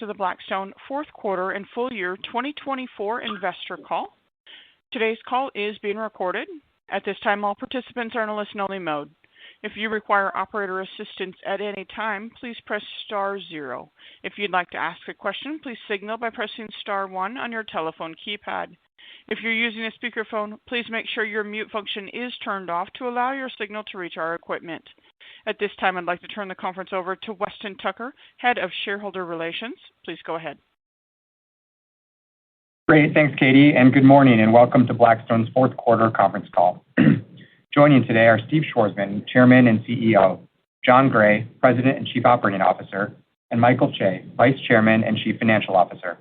To the Blackstone fourth quarter and full year 2024 investor call. Today's call is being recorded. At this time, all participants are in a listen-only mode. If you require operator assistance at any time, please press star zero. If you'd like to ask a question, please signal by pressing star one on your telephone keypad. If you're using a speakerphone, please make sure your mute function is turned off to allow your signal to reach our equipment. At this time, I'd like to turn the conference over to Weston Tucker, Head of Shareholder Relations. Please go ahead. Great. Thanks, Katie, and good morning, and welcome to Blackstone's fourth quarter conference call. Joining today are Steve Schwarzman, Chairman and CEO, John Gray, President and Chief Operating Officer, and Michael Chae, Vice Chairman and Chief Financial Officer.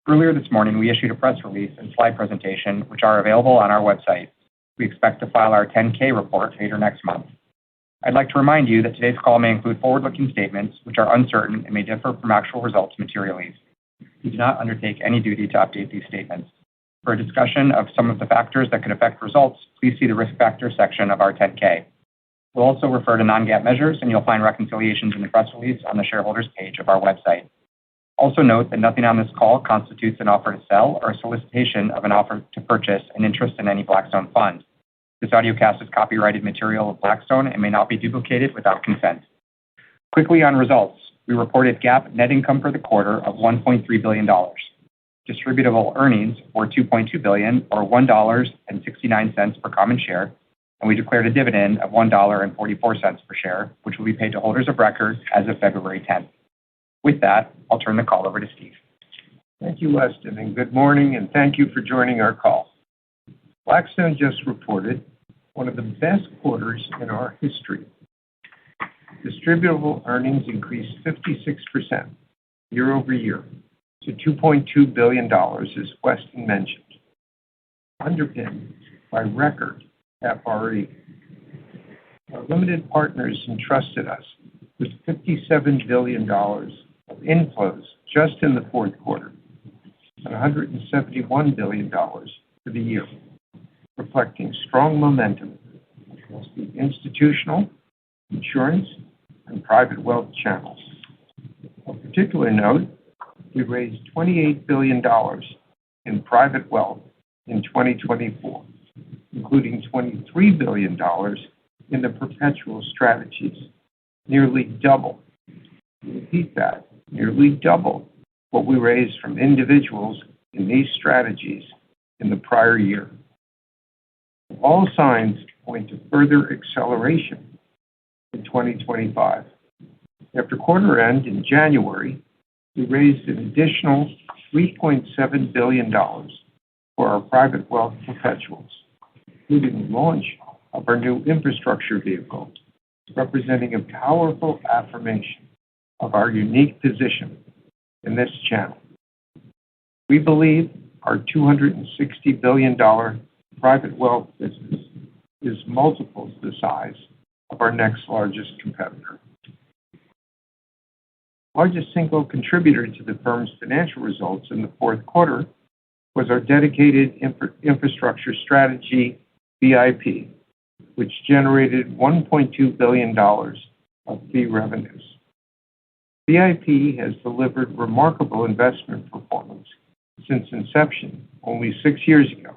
Earlier this morning, we issued a press release and slide presentation, which are available on our website. We expect to file our 10-K report later next month. I'd like to remind you that today's call may include forward-looking statements which are uncertain and may differ from actual results materially. We do not undertake any duty to update these statements. For a discussion of some of the factors that could affect results, please see the Risk Factors section of our 10-K. We'll also refer to non-GAAP measures, and you'll find reconciliations in the press release on the shareholders page of our website. Also note that nothing on this call constitutes an offer to sell or a solicitation of an offer to purchase an interest in any Blackstone fund. This audiocast is copyrighted material of Blackstone and may not be duplicated without consent. Quickly on results, we reported GAAP net income for the quarter of $1.3 billion. Distributable earnings were $2.2 billion, or $1.69 per common share, and we declared a dividend of $1.44 per share, which will be paid to holders of record as of February 10th. With that, I'll turn the call over to Steve. Thank you, Weston, and good morning, and thank you for joining our call. Blackstone just reported one of the best quarters in our history. Distributable earnings increased 56% year over year to $2.2 billion, as Weston mentioned, underpinned by record FRE. Our limited partners entrusted us with $57 billion of inflows just in the fourth quarter and $171 billion for the year, reflecting strong momentum across the institutional, insurance, and private wealth channels. Of particular note, we raised $28 billion in private wealth in 2024, including $23 billion in the perpetual strategies, nearly double. Repeat that, nearly double what we raised from individuals in these strategies in the prior year. All signs point to further acceleration in 2025. After quarter end in January, we raised an additional $3.7 billion for our private wealth perpetuals, including the launch of our new infrastructure vehicle, representing a powerful affirmation of our unique position in this channel. We believe our $260 billion private wealth business is multiples the size of our next largest competitor. Largest single contributor to the firm's financial results in the fourth quarter was our dedicated infrastructure strategy, BIP, which generated $1.2 billion of fee revenues. BIP has delivered remarkable investment performance since inception only 6 years ago,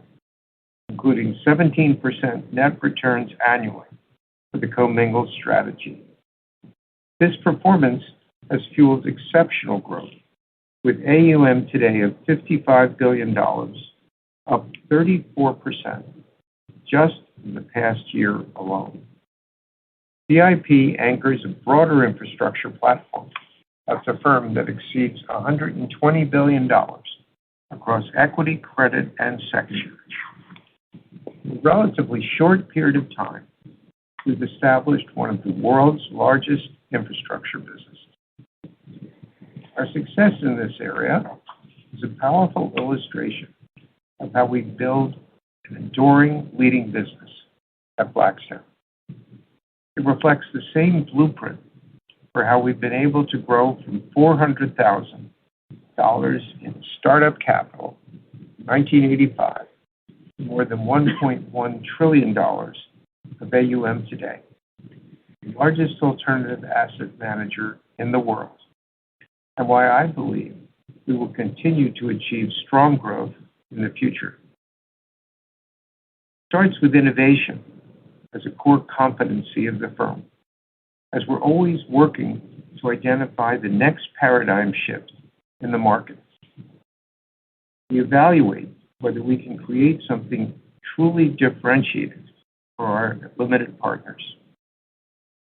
including 17% net returns annually for the commingled strategy. This performance has fueled exceptional growth, with AUM today of $55 billion, up 34% just in the past year alone. BIP anchors a broader infrastructure platform of the firm that exceeds $120 billion across equity, credit, and secondary. In a relatively short period of time, we've established one of the world's largest infrastructure businesses. Our success in this area is a powerful illustration of how we build an enduring leading business at Blackstone. It reflects the same blueprint for how we've been able to grow from $400,000 in startup capital in 1985 to more than $1.1 trillion of AUM today, the largest alternative asset manager in the world, and why I believe we will continue to achieve strong growth in the future. It starts with innovation as a core competency of the firm, as we're always working to identify the next paradigm shift in the market. We evaluate whether we can create something truly differentiated for our limited partners,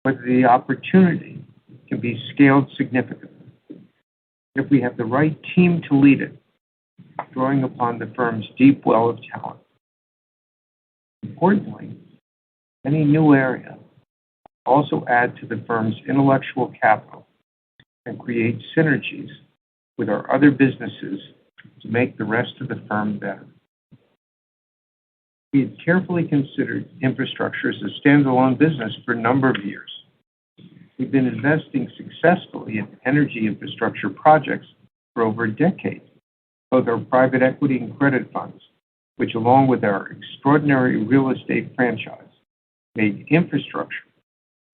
whether the opportunity can be scaled significantly, if we have the right team to lead it, drawing upon the firm's deep well of talent. Importantly, any new area also add to the firm's intellectual capital and create synergies with our other businesses to make the rest of the firm better. We had carefully considered infrastructure as a standalone business for a number of years. We've been investing successfully in energy infrastructure projects for over a decade, both our private equity and credit funds, which along with our extraordinary real estate franchise, made infrastructure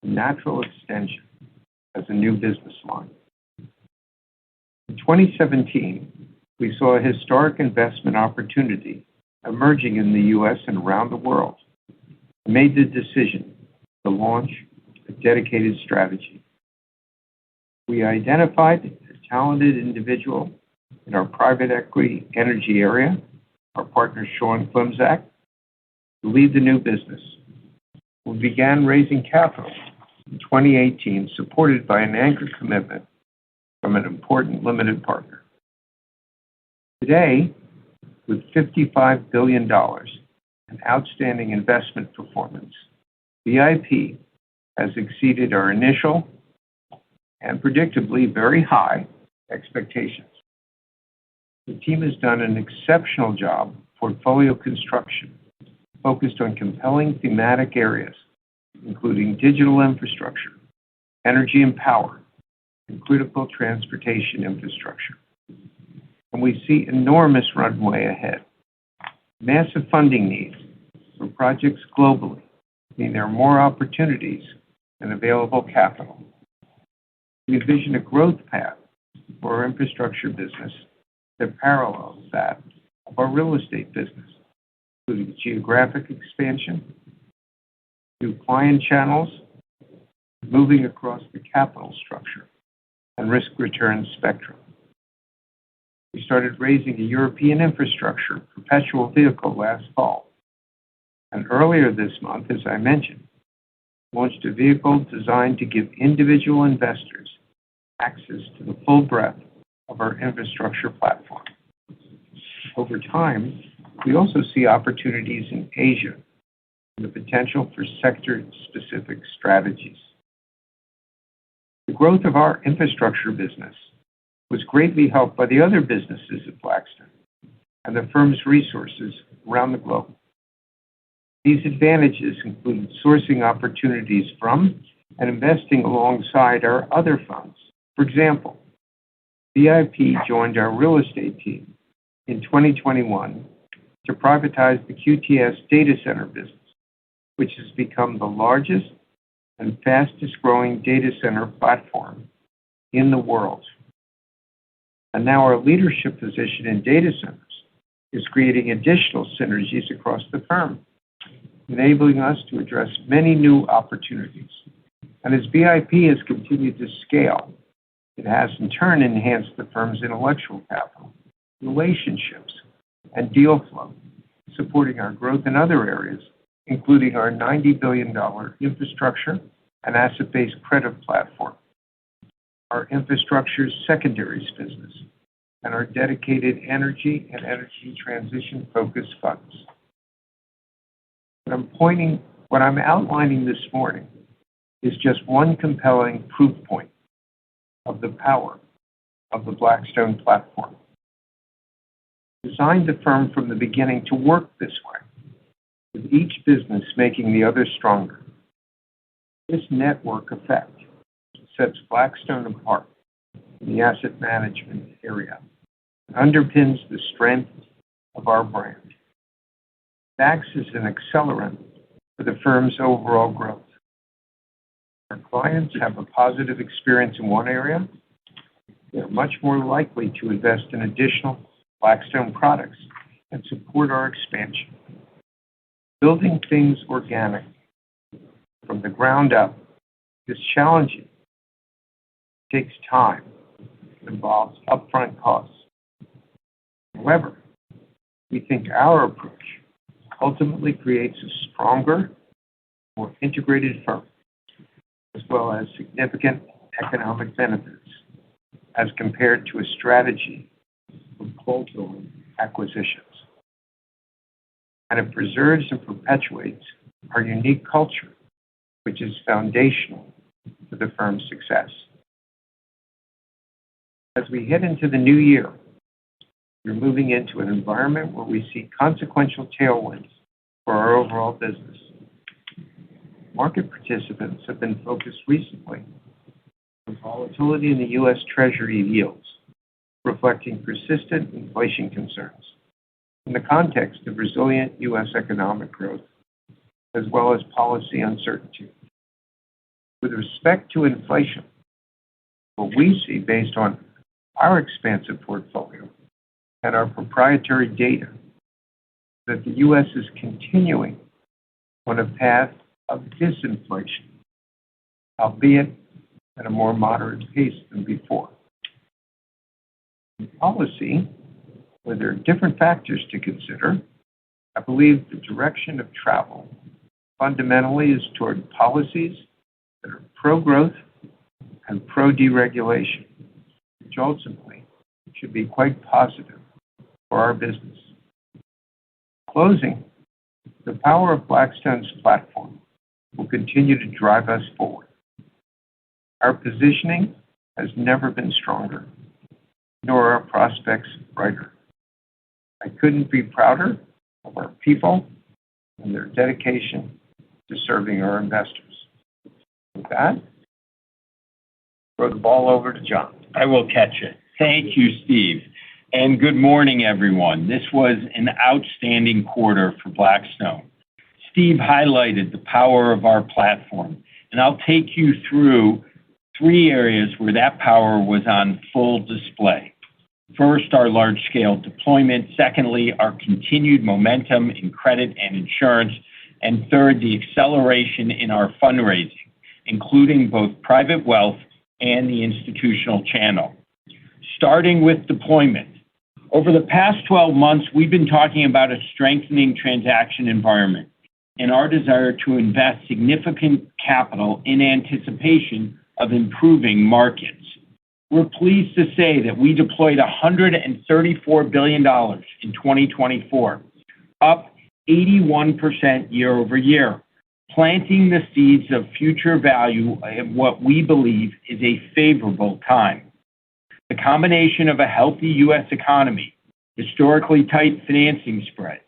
a natural extension as a new business line. In 2017, we saw a historic investment opportunity emerging in the U.S. and around the world, and made the decision to launch a dedicated strategy. We identified a talented individual in our private equity energy area, our partner Sean Flimzak, to lead the new business. We began raising capital in 2018, supported by an anchor commitment from an important limited partner. Today, with $55 billion in outstanding investment performance, BIP has exceeded our initial and predictably very high expectations. The team has done an exceptional job of portfolio construction focused on compelling thematic areas, including digital infrastructure, energy and power, and critical transportation infrastructure. And we see enormous runway ahead. Massive funding needs for projects globally mean there are more opportunities than available capital. We envision a growth path for our infrastructure business that parallels that of our real estate business, including geographic expansion, new client channels, moving across the capital structure, and risk-return spectrum. We started raising a European infrastructure perpetual vehicle last fall, and earlier this month, as I mentioned, launched a vehicle designed to give individual investors access to the full breadth of our infrastructure platform. Over time, we also see opportunities in Asia and the potential for sector-specific strategies. The growth of our infrastructure business was greatly helped by the other businesses at Blackstone and the firm's resources around the globe. These advantages include sourcing opportunities from and investing alongside our other funds. For example, BIP joined our real estate team in 2021 to privatize the QTS data center business, which has become the largest and fastest growing data center platform in the world. And now our leadership position in data centers is creating additional synergies across the firm, enabling us to address many new opportunities. And as BIP has continued to scale, it has in turn enhanced the firm's intellectual capital, relationships, and deal flow, supporting our growth in other areas, including our $90 billion infrastructure and asset-based credit platform, our infrastructure secondaries business, and our dedicated energy and energy transition-focused funds. What I'm outlining this morning is just one compelling proof point of the power of the Blackstone platform. Designed the firm from the beginning to work this way, with each business making the other stronger. This network effect sets Blackstone apart in the asset management area and underpins the strength of our brand. It acts as an accelerant for the firm's overall growth. Our clients have a positive experience in one area, They are much more likely to invest in additional Blackstone products and support our expansion. Building things organically from the ground up is challenging. It takes time. It involves upfront costs. However, we think our approach ultimately creates a stronger, more integrated firm, as well as significant economic benefits as compared to a strategy of bolt-on acquisitions. And it preserves and perpetuates our unique culture, which is foundational to the firm's success. As we head into the new year, we're moving into an environment where we see consequential tailwinds for our overall business. Market participants have been focused recently on volatility in the U.S. Treasury yields, reflecting persistent inflation concerns in the context of resilient U.S. economic growth, as well as policy uncertainty. With respect to inflation, what we see based on our expansive portfolio and our proprietary data that the U.S. is continuing on a path of disinflation, albeit at a more moderate pace than before. In policy, where there are different factors to consider, I believe the direction of travel fundamentally is toward policies that are pro-growth and pro-deregulation, which ultimately should be quite positive for our business. Closing, the power of Blackstone's platform will continue to drive us forward. Our positioning has never been stronger, nor our prospects brighter. I couldn't be prouder of our people and their dedication to serving our investors. With that, throw the ball over to John. I will catch it. Thank you, Steve. And good morning, everyone. This was an outstanding quarter for Blackstone. Steve highlighted the power of our platform, and I'll take you through three areas where that power was on full display. First, our large-scale deployment. Secondly, our continued momentum in credit and insurance. And third, the acceleration in our fundraising, including both private wealth and the institutional channel. Starting with deployment. Over the past 12 months, we've been talking about a strengthening transaction environment and our desire to invest significant capital in anticipation of improving markets. We're pleased to say that we deployed $134 billion in 2024, up 81% year over year, planting the seeds of future value at what we believe is a favorable time. The combination of a healthy U.S. economy, historically tight financing spreads,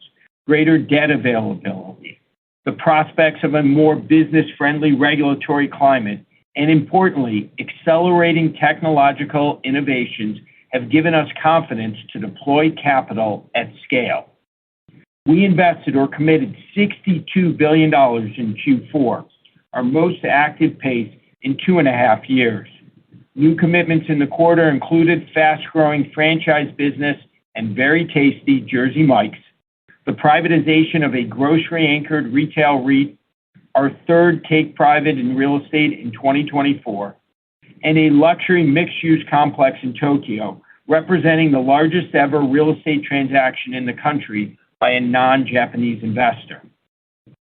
greater debt availability, the prospects of a more business-friendly regulatory climate, and importantly, accelerating technological innovations have given us confidence to deploy capital at scale. We invested or committed $62 billion in Q4, our most active pace in 2.5 years. New commitments in the quarter included fast-growing franchise business and very tasty Jersey Mike's, the privatization of a grocery-anchored retail REIT, our third take-private in real estate in 2024, and a luxury mixed-use complex in Tokyo, representing the largest ever real estate transaction in the country by a non-Japanese investor.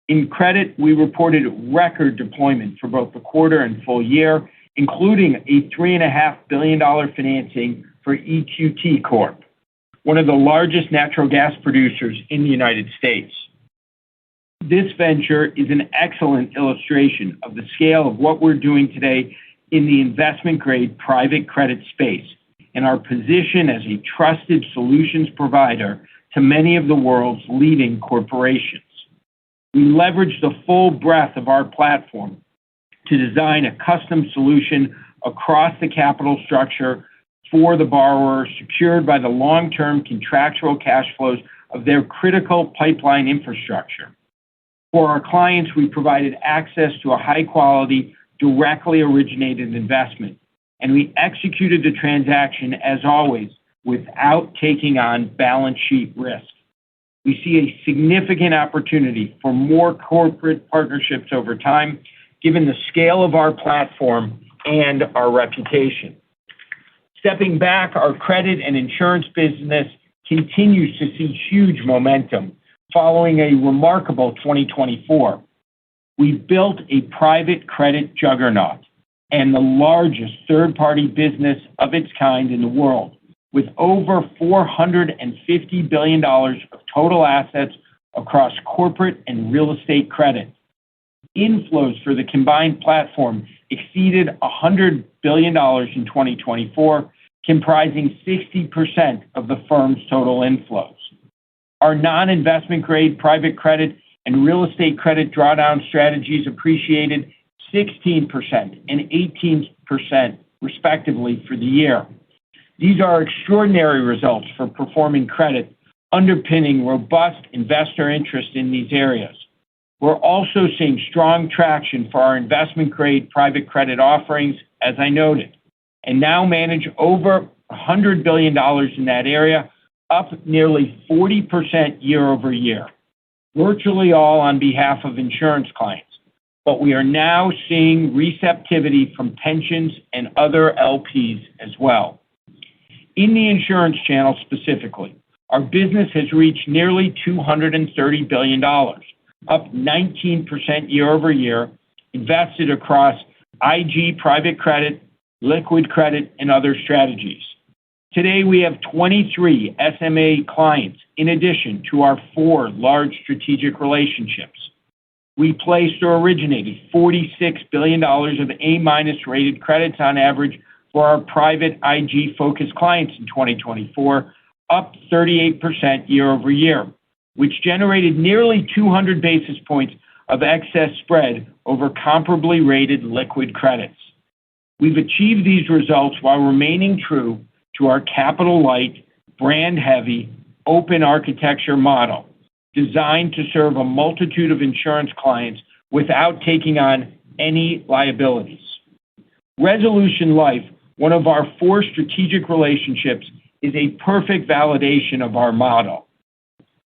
In credit, we reported record deployment for both the quarter and full year, including a $3.5 billion financing for EQT Corp, one of the largest natural gas producers in the United States. This venture is an excellent illustration of the scale of what we're doing today in the investment-grade private credit space and our position as a trusted solutions provider to many of the world's leading corporations. We leverage the full breadth of our platform to design a custom solution across the capital structure for the borrower, secured by the long-term contractual cash flows of their critical pipeline infrastructure. For our clients, we provided access to a high-quality, directly originated investment and we executed the transaction, as always, without taking on balance sheet risk. We see a significant opportunity for more corporate partnerships over time, given the scale of our platform and our reputation. Stepping back, our credit and insurance business continues to see huge momentum following a remarkable 2024. We built a private credit juggernaut and the largest third-party business of its kind in the world, with over $450 billion of total assets across corporate and real estate credit. Inflows for the combined platform exceeded $100 billion in 2024, comprising 60% of the firm's total inflows. Our non-investment grade private credit and real estate credit drawdown strategies appreciated 16% and 18% respectively for the year. These are extraordinary results for performing credit, underpinning robust investor interest in these areas. We're also seeing strong traction for our investment-grade private credit offerings, as I noted, and now manage over $100 billion in that area, up nearly 40% year over year, virtually all on behalf of insurance clients. But we are now seeing receptivity from pensions and other LPs as well. In the insurance channel specifically, our business has reached nearly $230 billion, up 19% year over year, invested across IG private credit, liquid credit, and other strategies. Today, we have 23 SMA clients in addition to our 4 large strategic relationships. We placed or originated $46 billion of A- rated credits on average for our private IG-focused clients in 2024, up 38% year over year, which generated nearly 200 basis points of excess spread over comparably rated liquid credits. We've achieved these results while remaining true to our capital-light, brand-heavy, open architecture model, designed to serve a multitude of insurance clients without taking on any liabilities. Resolution Life, one of our 4 strategic relationships, is a perfect validation of our model.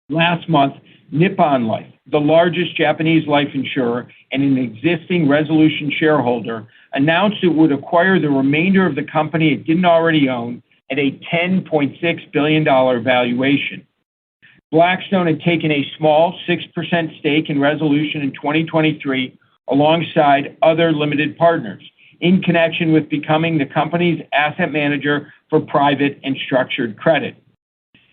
Last month, Nippon Life, the largest Japanese life insurer and an existing Resolution shareholder, announced it would acquire the remainder of the company it didn't already own at a $10.6 billion valuation. Blackstone had taken a small 6% stake in Resolution in 2023 alongside other limited partners in connection with becoming the company's asset manager for private and structured credit.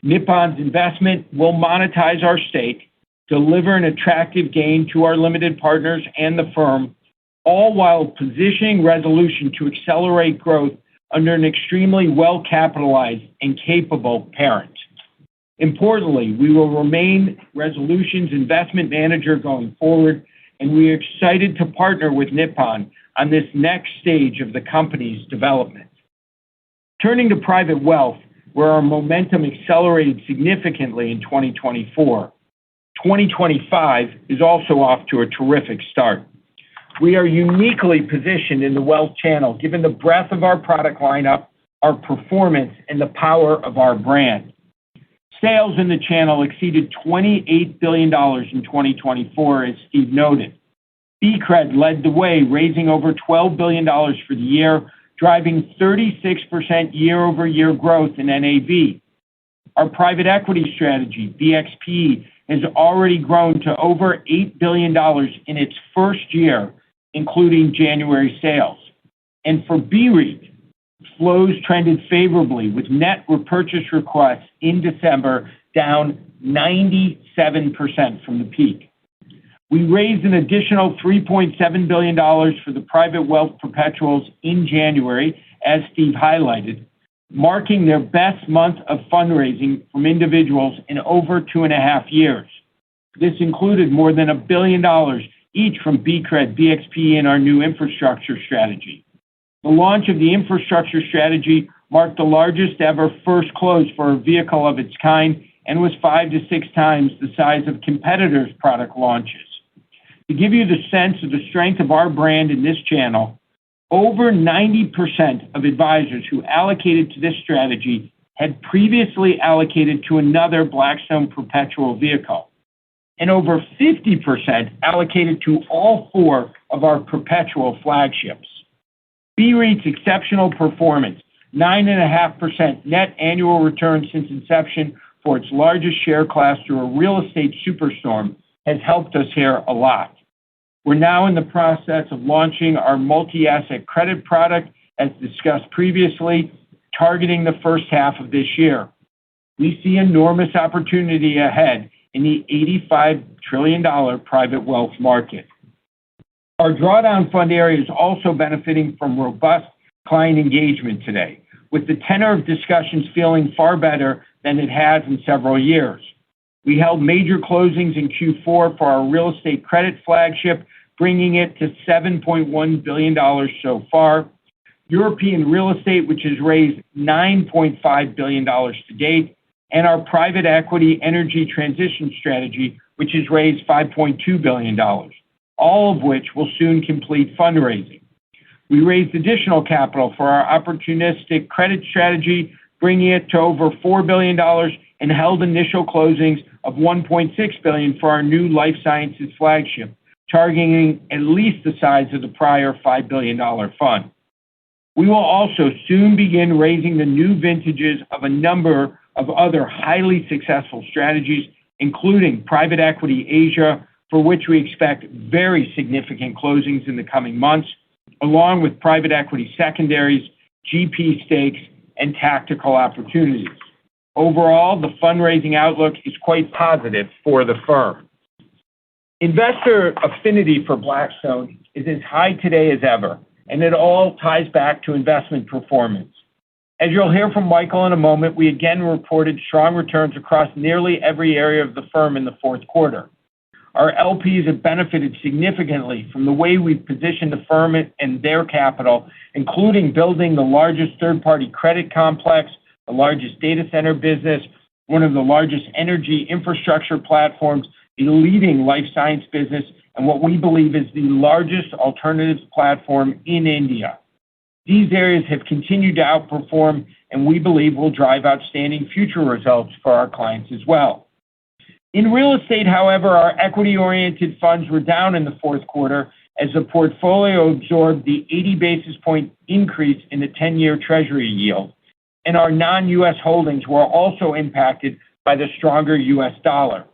Nippon's investment will monetize our stake, deliver an attractive gain to our limited partners and the firm, all while positioning Resolution to accelerate growth under an extremely well-capitalized and capable parent. Importantly, we will remain Resolution's investment manager going forward, and we are excited to partner with Nippon on this next stage of the company's development. Turning to private wealth, where our momentum accelerated significantly in 2024, 2025 is also off to a terrific start. We are uniquely positioned in the wealth channel, given the breadth of our product lineup, our performance, and the power of our brand. Sales in the channel exceeded $28 billion in 2024, as Steve noted. BCRED led the way, raising over $12 billion for the year, driving 36% year-over-year growth in NAV. Our private equity strategy, BXPE, has already grown to over $8 billion in its first year, including January sales. And for BREIT, flows trended favorably, with net repurchase requests in December down 97% from the peak. We raised an additional $3.7 billion for the private wealth perpetuals in January, as Steve highlighted, marking their best month of fundraising from individuals in over 2.5 years. This included more than $1 billion each from BCRED, BXPE, and our new infrastructure strategy. The launch of the infrastructure strategy marked the largest ever first close for a vehicle of its kind and was 5 to 6 times the size of competitors' product launches. To give you the sense of the strength of our brand in this channel, Over 90% of advisors who allocated to this strategy had previously allocated to another Blackstone perpetual vehicle, and over 50% allocated to all four of our perpetual flagships. BREIT's exceptional performance, 9.5% net annual return since inception for its largest share class through a real estate superstorm, has helped us here a lot. We're now in the process of launching our multi-asset credit product, as discussed previously, targeting the first half of this year. We see enormous opportunity ahead in the $85 trillion private wealth market. Our drawdown fund area is also benefiting from robust client engagement today, with the tenor of discussions feeling far better than it has in several years. We held major closings in Q4 for our real estate credit flagship, bringing it to $7.1 billion so far. European real estate, which has raised $9.5 billion to date, and our private equity energy transition strategy, which has raised $5.2 billion, all of which will soon complete fundraising. We raised additional capital for our opportunistic credit strategy, bringing it to over $4 billion, and held initial closings of $1.6 billion for our new life sciences flagship, targeting at least the size of the prior $5 billion fund. We will also soon begin raising the new vintages of a number of other highly successful strategies, including private equity Asia, for which we expect very significant closings in the coming months, along with private equity secondaries, GP stakes, and tactical opportunities. Overall, the fundraising outlook is quite positive for the firm. Investor affinity for Blackstone is as high today as ever, and it all ties back to investment performance. As you'll hear from Michael in a moment, we again reported strong returns across nearly every area of the firm in the fourth quarter. Our LPs have benefited significantly from the way we've positioned the firm and their capital, including building the largest third-party credit complex, the largest data center business, one of the largest energy infrastructure platforms, a leading life science business, and what we believe is the largest alternatives platform in India. These areas have continued to outperform, and we believe will drive outstanding future results for our clients as well. In real estate, however, our equity-oriented funds were down in the fourth quarter as the portfolio absorbed the 80 basis point increase in the 10-year Treasury yield, and our non-U.S. holdings were also impacted by the stronger U.S. dollar.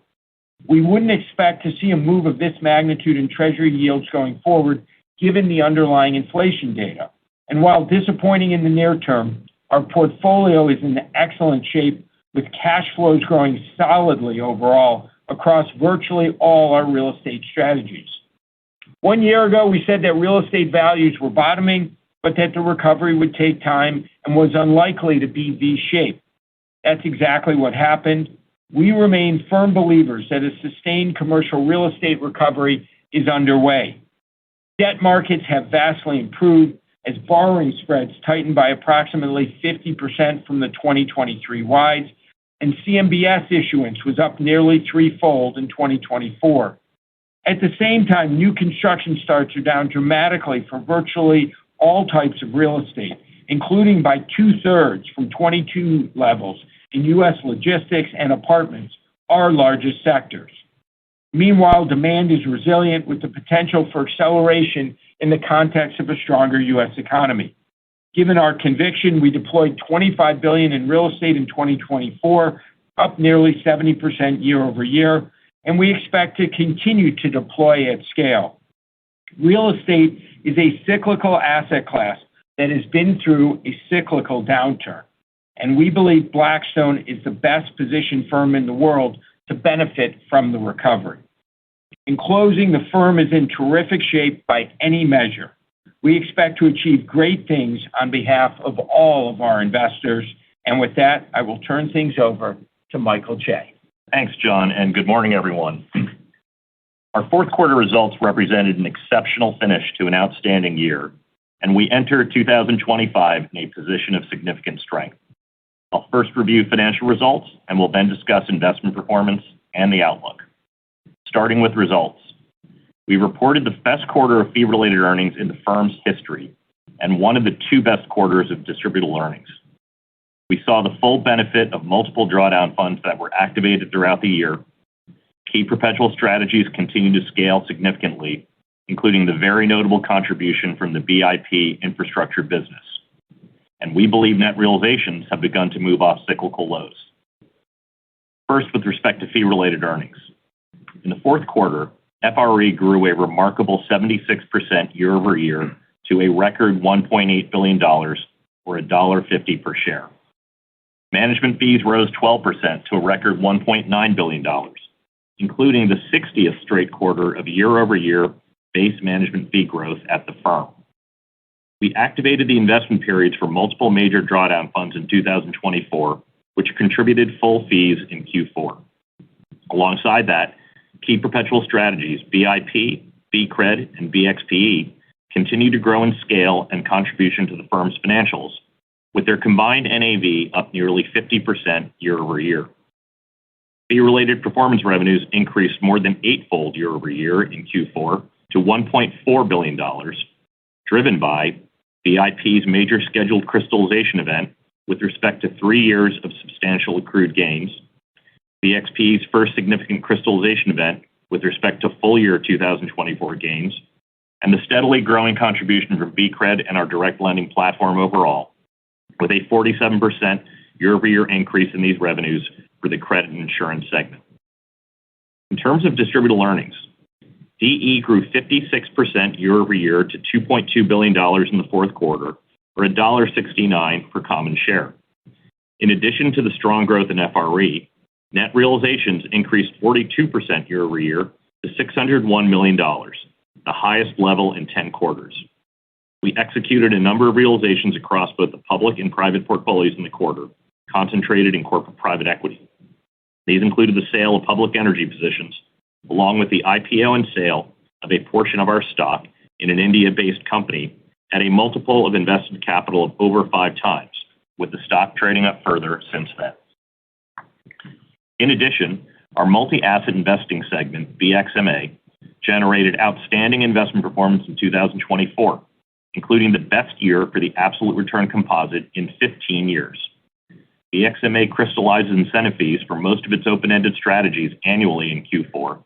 We wouldn't expect to see a move of this magnitude in Treasury yields going forward, given the underlying inflation data. And while disappointing in the near term, our portfolio is in excellent shape, with cash flows growing solidly overall across virtually all our real estate strategies. 1 year ago, we said that real estate values were bottoming, but that the recovery would take time and was unlikely to be V-shaped. That's exactly what happened. We remain firm believers that a sustained commercial real estate recovery is underway. Debt markets have vastly improved as borrowing spreads tightened by approximately 50% from the 2023 wides, and CMBS issuance was up nearly threefold in 2024. At the same time, new construction starts are down dramatically for virtually all types of real estate, including by 2/3 from 22 levels in U.S. logistics and apartments, our largest sectors. Meanwhile, demand is resilient with the potential for acceleration in the context of a stronger U.S. economy. Given our conviction, we deployed $25 billion in real estate in 2024, up nearly 70% year over year, and we expect to continue to deploy at scale. Real estate is a cyclical asset class that has been through a cyclical downturn, and we believe Blackstone is the best positioned firm in the world to benefit from the recovery. In closing, the firm is in terrific shape by any measure. We expect to achieve great things on behalf of all of our investors, and with that, I will turn things over to Michael Chae. Thanks, John, and good morning, everyone. Our fourth quarter results represented an exceptional finish to an outstanding year, and we enter 2025 in a position of significant strength. I'll first review financial results, and we'll then discuss investment performance and the outlook. Starting with results, we reported the best quarter of fee-related earnings in the firm's history, and one of the two best quarters of distributable earnings. We saw the full benefit of multiple drawdown funds that were activated throughout the year. Key perpetual strategies continue to scale significantly, including the very notable contribution from the BIP infrastructure business. And we believe net realizations have begun to move off cyclical lows. First, with respect to fee-related earnings. In the fourth quarter, FRE grew a remarkable 76% year over year to a record $1.8 billion, or $1.50 per share. Management fees rose 12% to a record $1.9 billion, including the 60th straight quarter of year-over-year base management fee growth at the firm. We activated the investment periods for multiple major drawdown funds in 2024, which contributed full fees in Q4. Alongside that, key perpetual strategies, BIP, BCRED, and BXPE, continue to grow in scale and contribution to the firm's financials, with their combined NAV up nearly 50% year over year. Fee-related performance revenues increased more than eightfold year over year in Q4 to $1.4 billion, driven by BIP's major scheduled crystallization event with respect to 3 years of substantial accrued gains, BXP's first significant crystallization event with respect to full year 2024 gains, and the steadily growing contribution from BCRED and our direct lending platform overall, with a 47% year-over-year increase in these revenues for the credit and insurance segment. In terms of distributable earnings, DE grew 56% year-over-year to $2.2 billion in the fourth quarter, or $1.69 per common share. In addition to the strong growth in FRE, net realizations increased 42% year-over-year to $601 million, the highest level in 10 quarters. We executed a number of realizations across both the public and private portfolios in the quarter, concentrated in corporate private equity. These included the sale of public energy positions, along with the IPO and sale of a portion of our stock in an India-based company at a multiple of invested capital of over 5 times, with the stock trading up further since then. In addition, our multi-asset investing segment, BXMA, generated outstanding investment performance in 2024, including the best year for the absolute return composite in 15 years. BXMA crystallizes incentive fees for most of its open-ended strategies annually in Q4,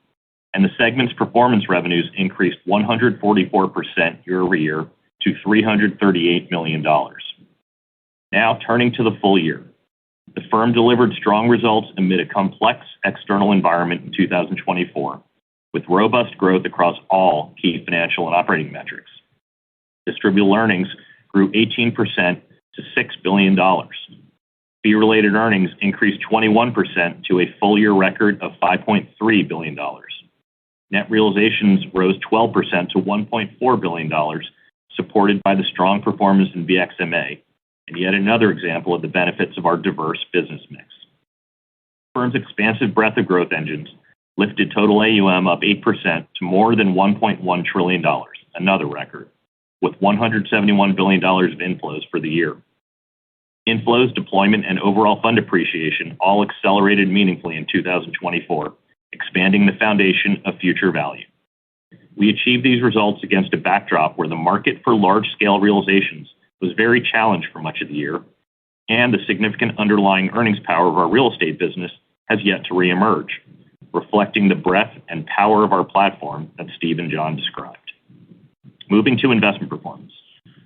and the segment's performance revenues increased 144% year-over-year to $338 million. Now, turning to the full year. The firm delivered strong results amid a complex external environment in 2024, with robust growth across all key financial and operating metrics. Distributable earnings grew 18% to $6 billion. Fee-related earnings increased 21% to a full-year record of $5.3 billion. Net realizations rose 12% to $1.4 billion, supported by the strong performance in BXMA, and yet another example of the benefits of our diverse business mix. The firm's expansive breadth of growth engines lifted total AUM up 8% to more than $1.1 trillion, another record, with $171 billion of inflows for the year. Inflows, deployment, and overall fund appreciation all accelerated meaningfully in 2024, expanding the foundation of future value. We achieved these results against a backdrop where the market for large-scale realizations was very challenged for much of the year, and the significant underlying earnings power of our real estate business has yet to reemerge, reflecting the breadth and power of our platform that Steve and John described. Moving to investment performance.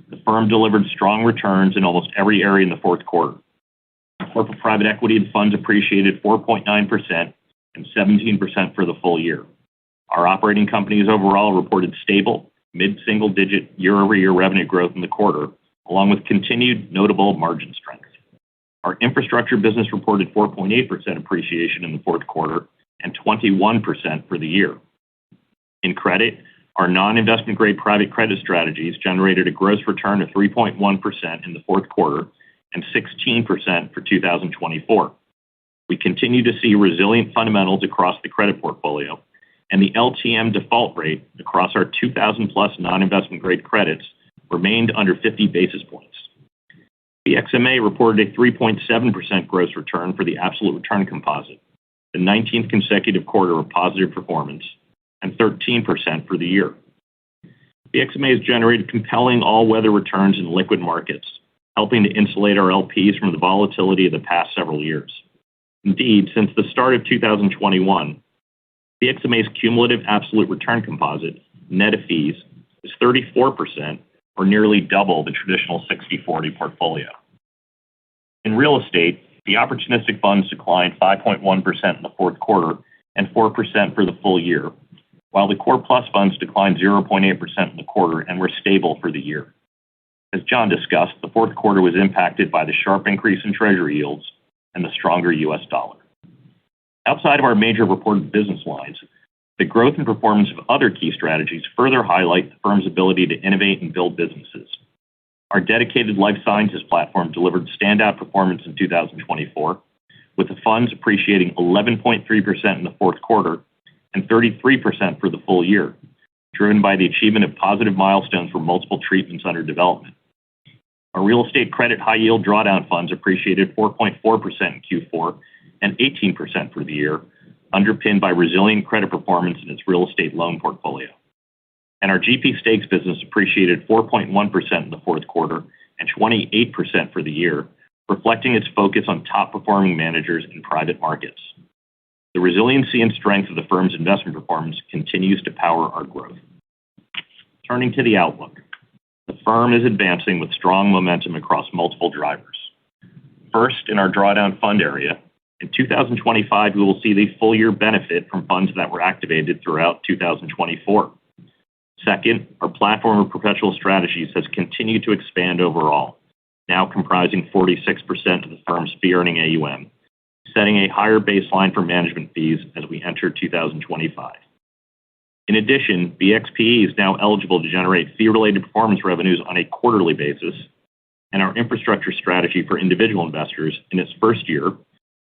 The firm delivered strong returns in almost every area in the fourth quarter. Corporate private equity and funds appreciated 4.9% and 17% for the full year. Our operating companies overall reported stable, mid-single-digit year-over-year revenue growth in the quarter, along with continued notable margin strength. Our infrastructure business reported 4.8% appreciation in the fourth quarter and 21% for the year. In credit, our non-investment grade private credit strategies generated a gross return of 3.1% in the fourth quarter and 16% for 2024. We continue to see resilient fundamentals across the credit portfolio, and the LTM default rate across our 2,000-plus non-investment grade credits remained under 50 basis points. BXMA reported a 3.7% gross return for the absolute return composite, the 19th consecutive quarter of positive performance, and 13% for the year. BXMA has generated compelling all-weather returns in liquid markets, helping to insulate our LPs from the volatility of the past several years. Indeed, since the start of 2021, BXMA's cumulative absolute return composite, net of fees, is 34%, or nearly double the traditional 60/40 portfolio. In real estate, the opportunistic funds declined 5.1% in the fourth quarter and 4% for the full year, while the Core Plus funds declined 0.8% in the quarter and were stable for the year. As John discussed, the fourth quarter was impacted by the sharp increase in Treasury yields and the stronger U.S. dollar. Outside of our major reported business lines, the growth and performance of other key strategies further highlight the firm's ability to innovate and build businesses. Our dedicated life sciences platform delivered standout performance in 2024, with the funds appreciating 11.3% in the fourth quarter and 33% for the full year, driven by the achievement of positive milestones for multiple treatments under development. Our real estate credit high-yield drawdown funds appreciated 4.4% in Q4 and 18% for the year, underpinned by resilient credit performance in its real estate loan portfolio. And our GP stakes business appreciated 4.1% in the fourth quarter and 28% for the year, reflecting its focus on top-performing managers in private markets. The resiliency and strength of the firm's investment performance continues to power our growth. Turning to the outlook, the firm is advancing with strong momentum across multiple drivers. First, in our drawdown fund area, in 2025, we will see the full-year benefit from funds that were activated throughout 2024. Second, our platform of perpetual strategies has continued to expand overall, now comprising 46% of the firm's fee-earning AUM, setting a higher baseline for management fees as we enter 2025. In addition, BXPE is now eligible to generate fee-related performance revenues on a quarterly basis, and our infrastructure strategy for individual investors in its first year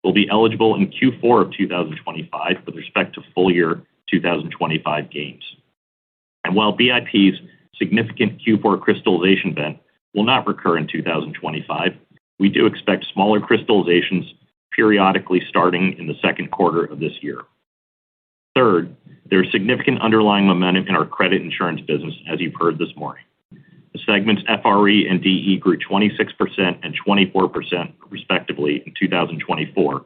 will be eligible in Q4 of 2025 with respect to full-year 2025 gains. And while BIP's significant Q4 crystallization event will not recur in 2025, we do expect smaller crystallizations periodically starting in the second quarter of this year. Third, there is significant underlying momentum in our credit insurance business, as you've heard this morning. The segment's FRE and DE grew 26% and 24% respectively in 2024,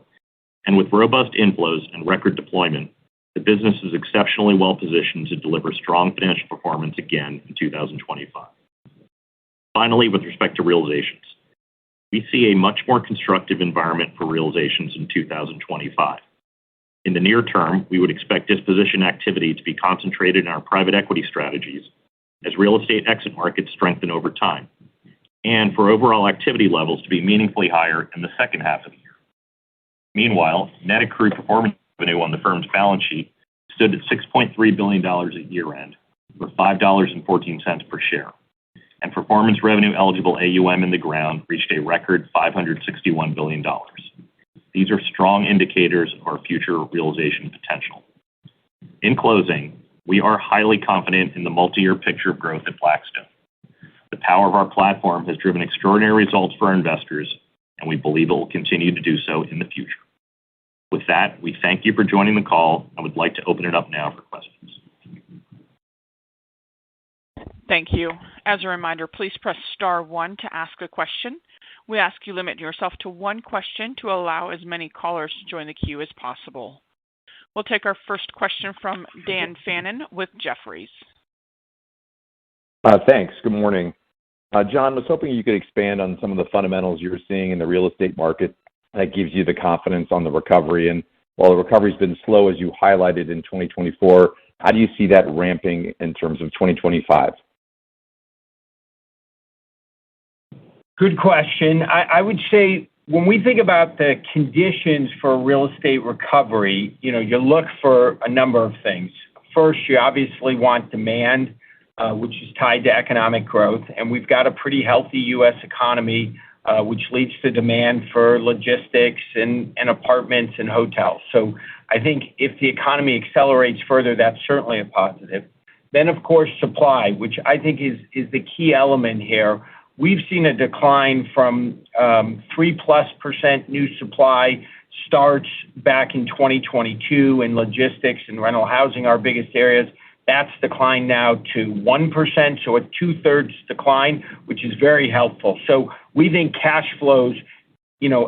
and with robust inflows and record deployment, the business is exceptionally well positioned to deliver strong financial performance again in 2025. Finally, with respect to realizations, we see a much more constructive environment for realizations in 2025. In the near term, we would expect disposition activity to be concentrated in our private equity strategies as real estate exit markets strengthen over time, and for overall activity levels to be meaningfully higher in the second half of the year. Meanwhile, net accrued performance revenue on the firm's balance sheet stood at $6.3 billion at year-end, or $5.14 per share, and performance revenue eligible AUM in the ground reached a record $561 billion. These are strong indicators of our future realization potential. In closing, we are highly confident in the multi-year picture of growth at Blackstone. The power of our platform has driven extraordinary results for our investors, and we believe it will continue to do so in the future. With that, we thank you for joining the call and would like to open it up now for questions. Thank you. As a reminder, please press star one to ask a question. We ask you limit yourself to one question to allow as many callers to join the queue as possible. We'll take our first question from Dan Fannon with Jefferies. Thanks. Good morning. John, I was hoping you could expand on some of the fundamentals you're seeing in the real estate market that gives you the confidence on the recovery. And while the recovery's been slow, as you highlighted in 2024, how do you see that ramping in terms of 2025? Good question. I would say when we think about the conditions for real estate recovery, you look for a number of things. First, you obviously want demand, which is tied to economic growth, and we've got a pretty healthy U.S. economy, which leads to demand for logistics and apartments and hotels. So I think if the economy accelerates further, that's certainly a positive. Then, of course, supply, which I think is the key element here. We've seen a decline from 3+% new supply starts back in 2022 in logistics and rental housing, our biggest areas, That's declined now to 1%, so a 2/3 decline, which is very helpful. So we think cash flows,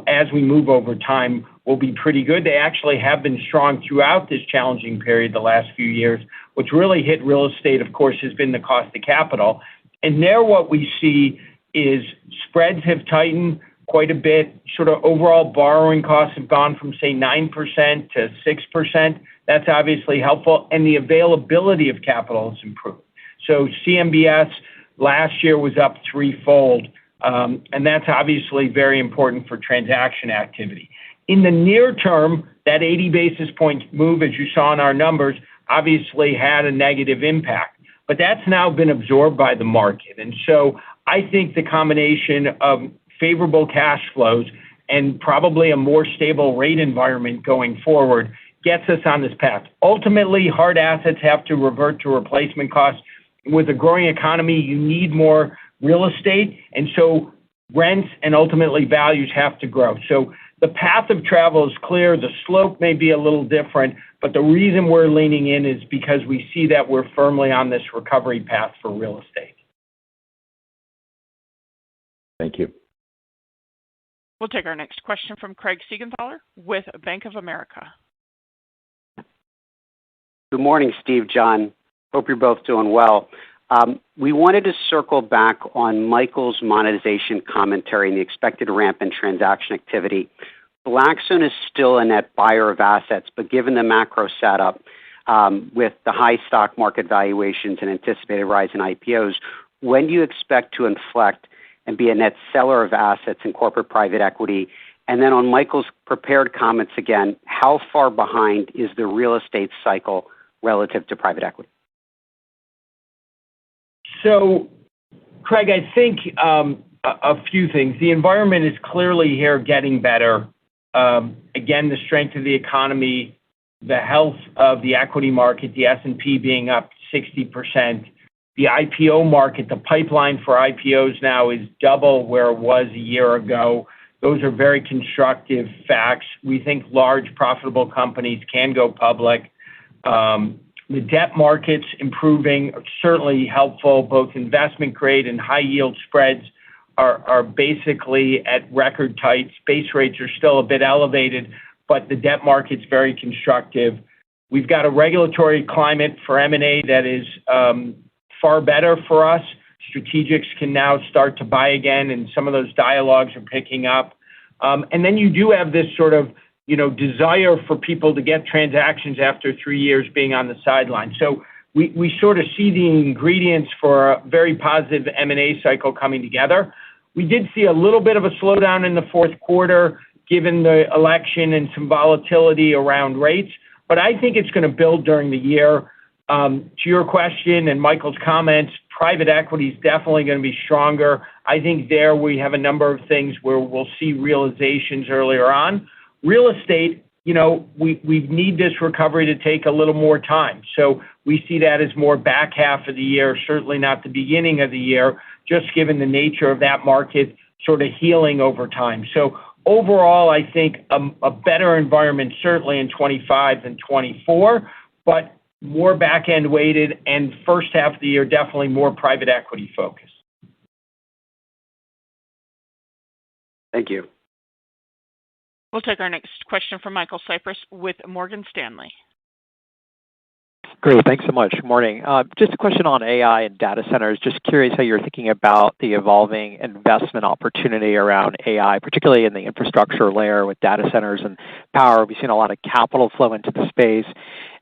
as we move over time, will be pretty good. They actually have been strong throughout this challenging period the last few years. What's really hit real estate, of course, has been the cost of capital. And there what we see is spreads have tightened quite a bit. Sort of overall borrowing costs have gone from, say, 9% to 6%. That's obviously helpful. And the availability of capital has improved. So CMBS last year was up threefold. And that's obviously very important for transaction activity. In the near term, that 80 basis point move, as you saw in our numbers, obviously had a negative impact. But that's now been absorbed by the market. And so I think the combination of favorable cash flows and probably a more stable rate environment going forward gets us on this path. Ultimately, hard assets have to revert to replacement costs. With a growing economy, you need more real estate, and so rents and ultimately values have to grow. So the path of travel is clear. The slope may be a little different, but the reason we're leaning in is because we see that we're firmly on this recovery path for real estate. Thank you. We'll take our next question from Craig Siegenthaler with Bank of America. Good morning, Steve, John. Hope you're both doing well. We wanted to circle back on Michael's monetization commentary and the expected ramp in transaction activity. Blackstone is still a net buyer of assets, but given the macro setup with the high stock market valuations and anticipated rise in IPOs, when do you expect to inflect and be a net seller of assets in corporate private equity? And then on Michael's prepared comments again, how far behind is the real estate cycle relative to private equity? So, Craig, I think a few things. The environment is clearly here getting better. Again, the strength of the economy, the health of the equity market, the S&P being up 60%. The IPO market, the pipeline for IPOs now is double where it was a year ago. Those are very constructive facts. We think large, profitable companies can go public. The debt markets improving are certainly helpful. Both investment grade and high yield spreads are basically at record tights. Base rates are still a bit elevated, but the debt market's very constructive. We've got a regulatory climate for M&A that is far better for us. Strategics can now start to buy again, and some of those dialogues are picking up. And then you do have this sort of desire for people to get transactions after 3 years being on the sideline. So we sort of see the ingredients for a very positive M&A cycle coming together. We did see a little bit of a slowdown in the fourth quarter, given the election and some volatility around rates, but I think it's going to build during the year. To your question and Michael's comments, private equity is definitely going to be stronger. I think there we have a number of things where we'll see realizations earlier on. Real estate, we need this recovery to take a little more time. So we see that as more back half of the year, certainly not the beginning of the year, just given the nature of that market sort of healing over time. So overall, I think a better environment certainly in 25 than 24, but more back-end weighted, and first half of the year definitely more private equity focused. Thank you. We'll take our next question from Michael Cyprys with Morgan Stanley. Great. Thanks so much. Good morning. Just a question on AI and data centers. Just curious how you're thinking about the evolving investment opportunity around AI, particularly in the infrastructure layer with data centers and power. We've seen a lot of capital flow into the space,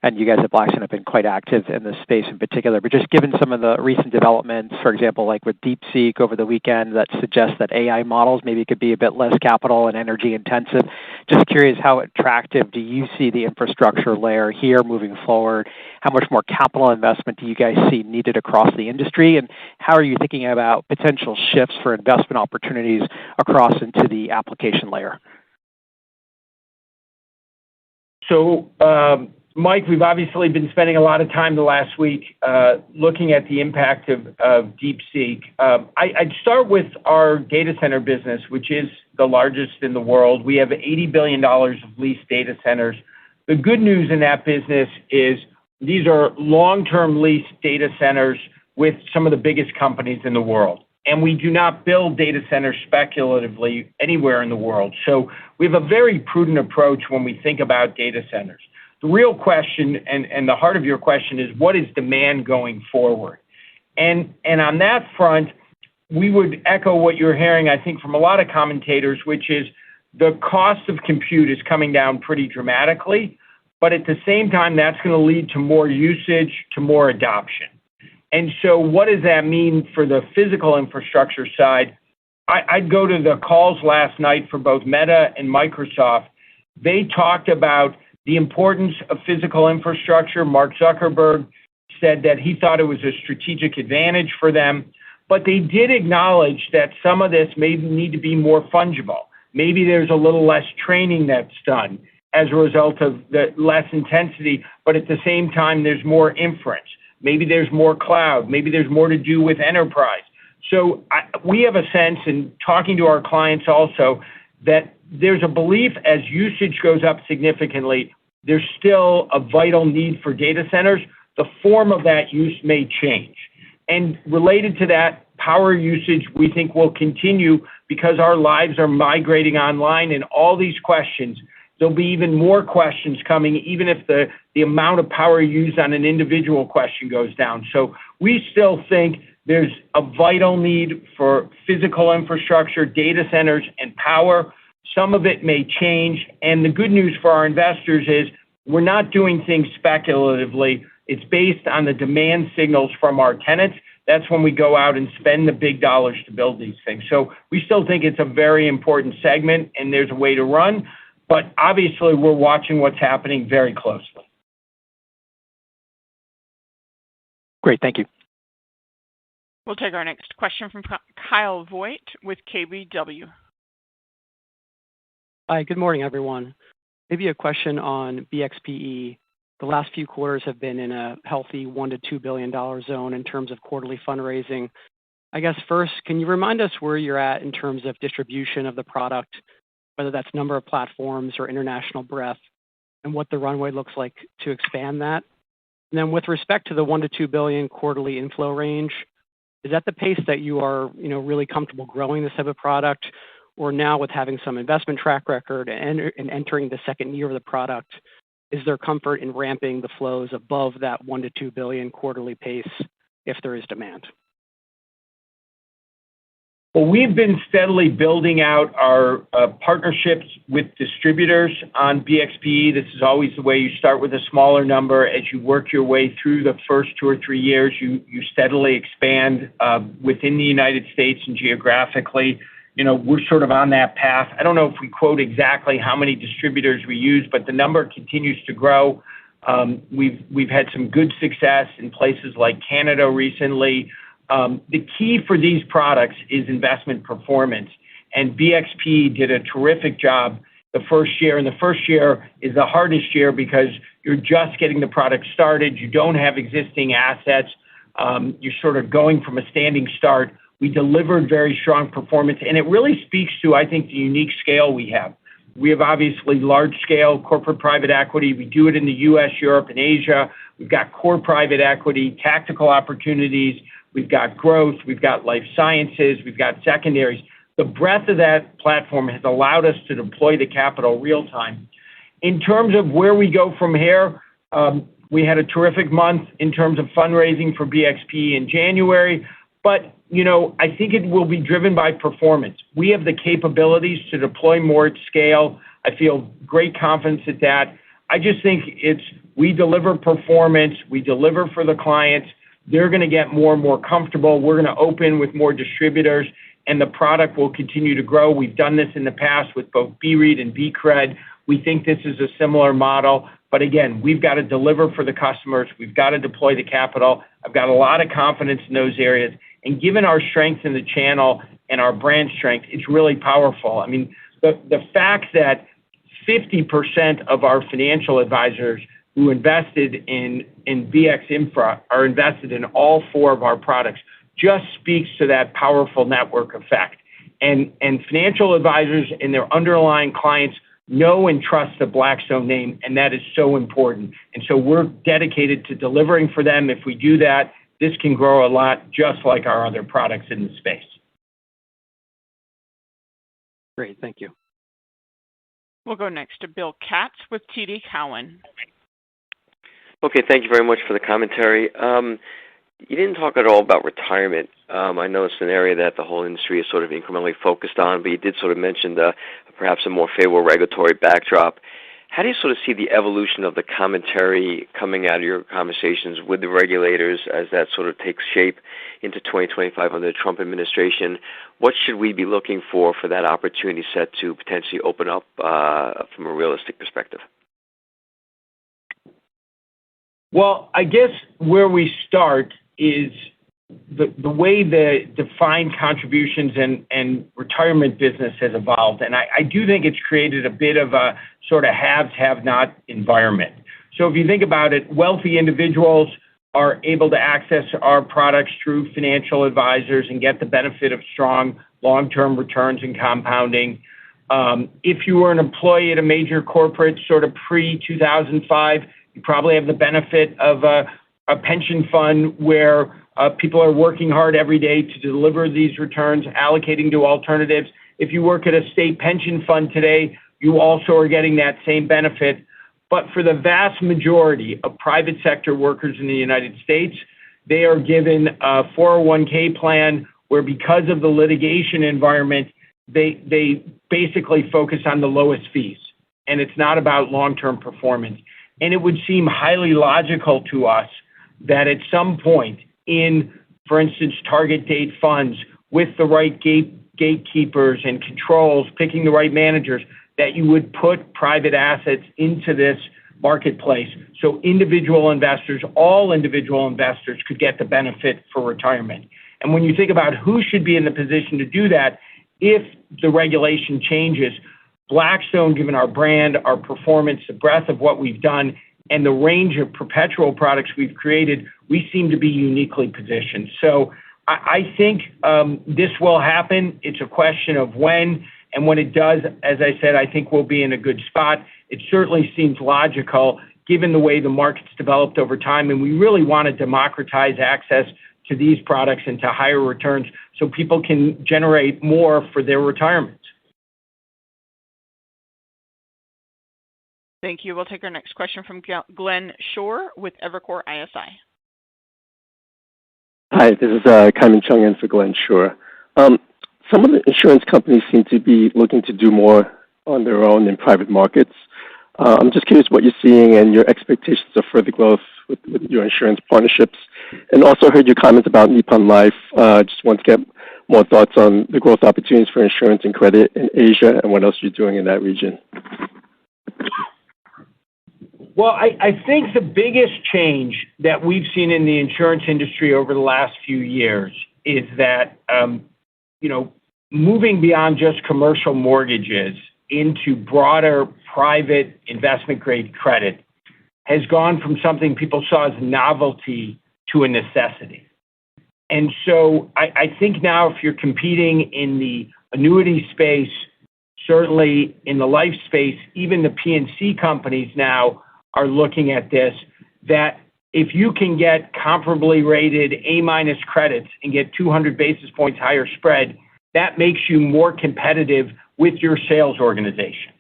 and you guys at Blackstone have been quite active in this space in particular. But just given some of the recent developments, for example, like with DeepSeek over the weekend, that suggests that AI models maybe could be a bit less capital and energy intensive. Just curious, how attractive do you see the infrastructure layer here moving forward? How much more capital investment do you guys see needed across the industry? And how are you thinking about potential shifts for investment opportunities across into the application layer? So, Mike, we've obviously been spending a lot of time the last week looking at the impact of DeepSeek. I'd start with our data center business, which is the largest in the world. We have $80 billion of leased data centers. The good news in that business is these are long-term lease data centers with some of the biggest companies in the world. And we do not build data centers speculatively anywhere in the world. So we have a very prudent approach when we think about data centers. The real question and the heart of your question is, what is demand going forward? And on that front, we would echo what you're hearing, I think, from a lot of commentators, which is the cost of compute is coming down pretty dramatically, but at the same time, that's going to lead to more usage, to more adoption. And so what does that mean for the physical infrastructure side? I'd go to the calls last night for both Meta and Microsoft. They talked about the importance of physical infrastructure. Mark Zuckerberg said that he thought it was a strategic advantage for them, but they did acknowledge that some of this may need to be more fungible. Maybe there's a little less training that's done as a result of the less intensity, but at the same time, there's more inference. Maybe there's more cloud. Maybe there's more to do with enterprise. So we have a sense in talking to our clients also that there's a belief as usage goes up significantly, there's still a vital need for data centers. The form of that use may change. And related to that, power usage we think will continue because our lives are migrating online and all these questions. There'll be even more questions coming, even if the amount of power used on an individual question goes down. So we still think there's a vital need for physical infrastructure, data centers, and power. Some of it may change. And the good news for our investors is we're not doing things speculatively. It's based on the demand signals from our tenants. That's when we go out and spend the big dollars to build these things. So we still think it's a very important segment and there's a way to run. But obviously, we're watching what's happening very closely. Great, thank you. We'll take our next question from Kyle Voigt with KBW. Hi, good morning, everyone. Maybe a question on BXPE. The last few quarters have been in a healthy $1 to $2 billion zone in terms of quarterly fundraising. I guess first, can you remind us where you're at in terms of distribution of the product, whether that's number of platforms or international breadth, and what the runway looks like to expand that? And then with respect to the $1 to $2 billion quarterly inflow range, is that the pace that you are, really comfortable growing this type of product, or now with having some investment track record and entering the second year of the product, is there comfort in ramping the flows above that $1 to $2 billion quarterly pace if there is demand? Well, we've been steadily building out our partnerships with distributors on BXPE. This is always the way you start with a smaller number. As you work your way through the first 2 or 3 years, you steadily expand within the United States and geographically. We're sort of on that path. I don't know if we quote exactly how many distributors we use, but the number continues to grow. We've had some good success in places like Canada recently. The key for these products is investment performance, and BXP did a terrific job the first year, and the first year is the hardest year because you're just getting the product started. You don't have existing assets. You're sort of going from a standing start. We delivered very strong performance, and it really speaks to, I think, the unique scale we have. We have obviously large-scale corporate private equity. We do it in the U.S., Europe, and Asia. We've got core private equity, tactical opportunities. We've got growth. We've got life sciences. We've got secondaries. The breadth of that platform has allowed us to deploy the capital real time. In terms of where we go from here, we had a terrific month in terms of fundraising for BXP in January, but I think it will be driven by performance. We have the capabilities to deploy more at scale. I feel great confidence at that. I just think we deliver performance. We deliver for the clients. They're going to get more and more comfortable. We're going to open with more distributors, and the product will continue to grow. We've done this in the past with both BREIT and BCRED. We think this is a similar model. But again, we've got to deliver for the customers. We've got to deploy the capital. I've got a lot of confidence in those areas. And given our strength in the channel and our brand strength, it's really powerful. I mean, the fact that 50% of our financial advisors who invested in VX Infra are invested in all 4 of our products just speaks to that powerful network effect. And financial advisors and their underlying clients know and trust the Blackstone name, and that is so important. And so we're dedicated to delivering for them. If we do that, this can grow a lot, just like our other products in the space. Great. Thank you. We'll go next to Bill Katz with TD Cowen. Okay, thank you very much for the commentary. You didn't talk at all about retirement. I know it's an area that the whole industry is sort of incrementally focused on, but you did sort of mention perhaps a more favorable regulatory backdrop. How do you sort of see the evolution of the commentary coming out of your conversations with the regulators as that sort of takes shape into 2025 under the Trump administration? What should we be looking for that opportunity set to potentially open up from a realistic perspective? Well, I guess where we start is the way the defined contributions and retirement business has evolved. And I do think it's created a bit of a sort of haves, have-not environment. So if you think about it, wealthy individuals are able to access our products through financial advisors and get the benefit of strong long-term returns and compounding. If you were an employee at a major corporate sort of pre-2005, you probably have the benefit of a pension fund where people are working hard every day to deliver these returns, allocating to alternatives. If you work at a state pension fund today, you also are getting that same benefit. But for the vast majority of private sector workers in the United States, they are given a 401k plan where, because of the litigation environment, they basically focus on the lowest fees. And it's not about long-term performance. And it would seem highly logical to us that at some point in, for instance, target date funds with the right gatekeepers and controls, picking the right managers, that you would put private assets into this marketplace so individual investors, all individual investors, could get the benefit for retirement. And when you think about who should be in the position to do that, if the regulation changes, Blackstone, given our brand, our performance, the breadth of what we've done, and the range of perpetual products we've created, we seem to be uniquely positioned. So I think this will happen. It's a question of when, and when it does, as I said, I think we'll be in a good spot. It certainly seems logical given the way the market's developed over time, and we really want to democratize access to these products and to higher returns so people can generate more for their retirement. Thank you. We'll take our next question from Glenn Schorr with Evercore ISI. Hi, this is Kaiman Chung in for Glenn Schorr. Some of the insurance companies seem to be looking to do more on their own in private markets. I'm just curious what you're seeing and your expectations of further growth with your insurance partnerships. And also heard your comments about Nippon Life. Just want to get more thoughts on the growth opportunities for insurance and credit in Asia and what else you're doing in that region. Well, I think the biggest change that we've seen in the insurance industry over the last few years is that, moving beyond just commercial mortgages into broader private investment-grade credit has gone from something people saw as novelty to a necessity. And so I think now if you're competing in the annuity space, certainly in the life space, even the P&C companies now are looking at this, that if you can get comparably rated A- credits and get 200 basis points higher spread, that makes you more competitive with your sales organization.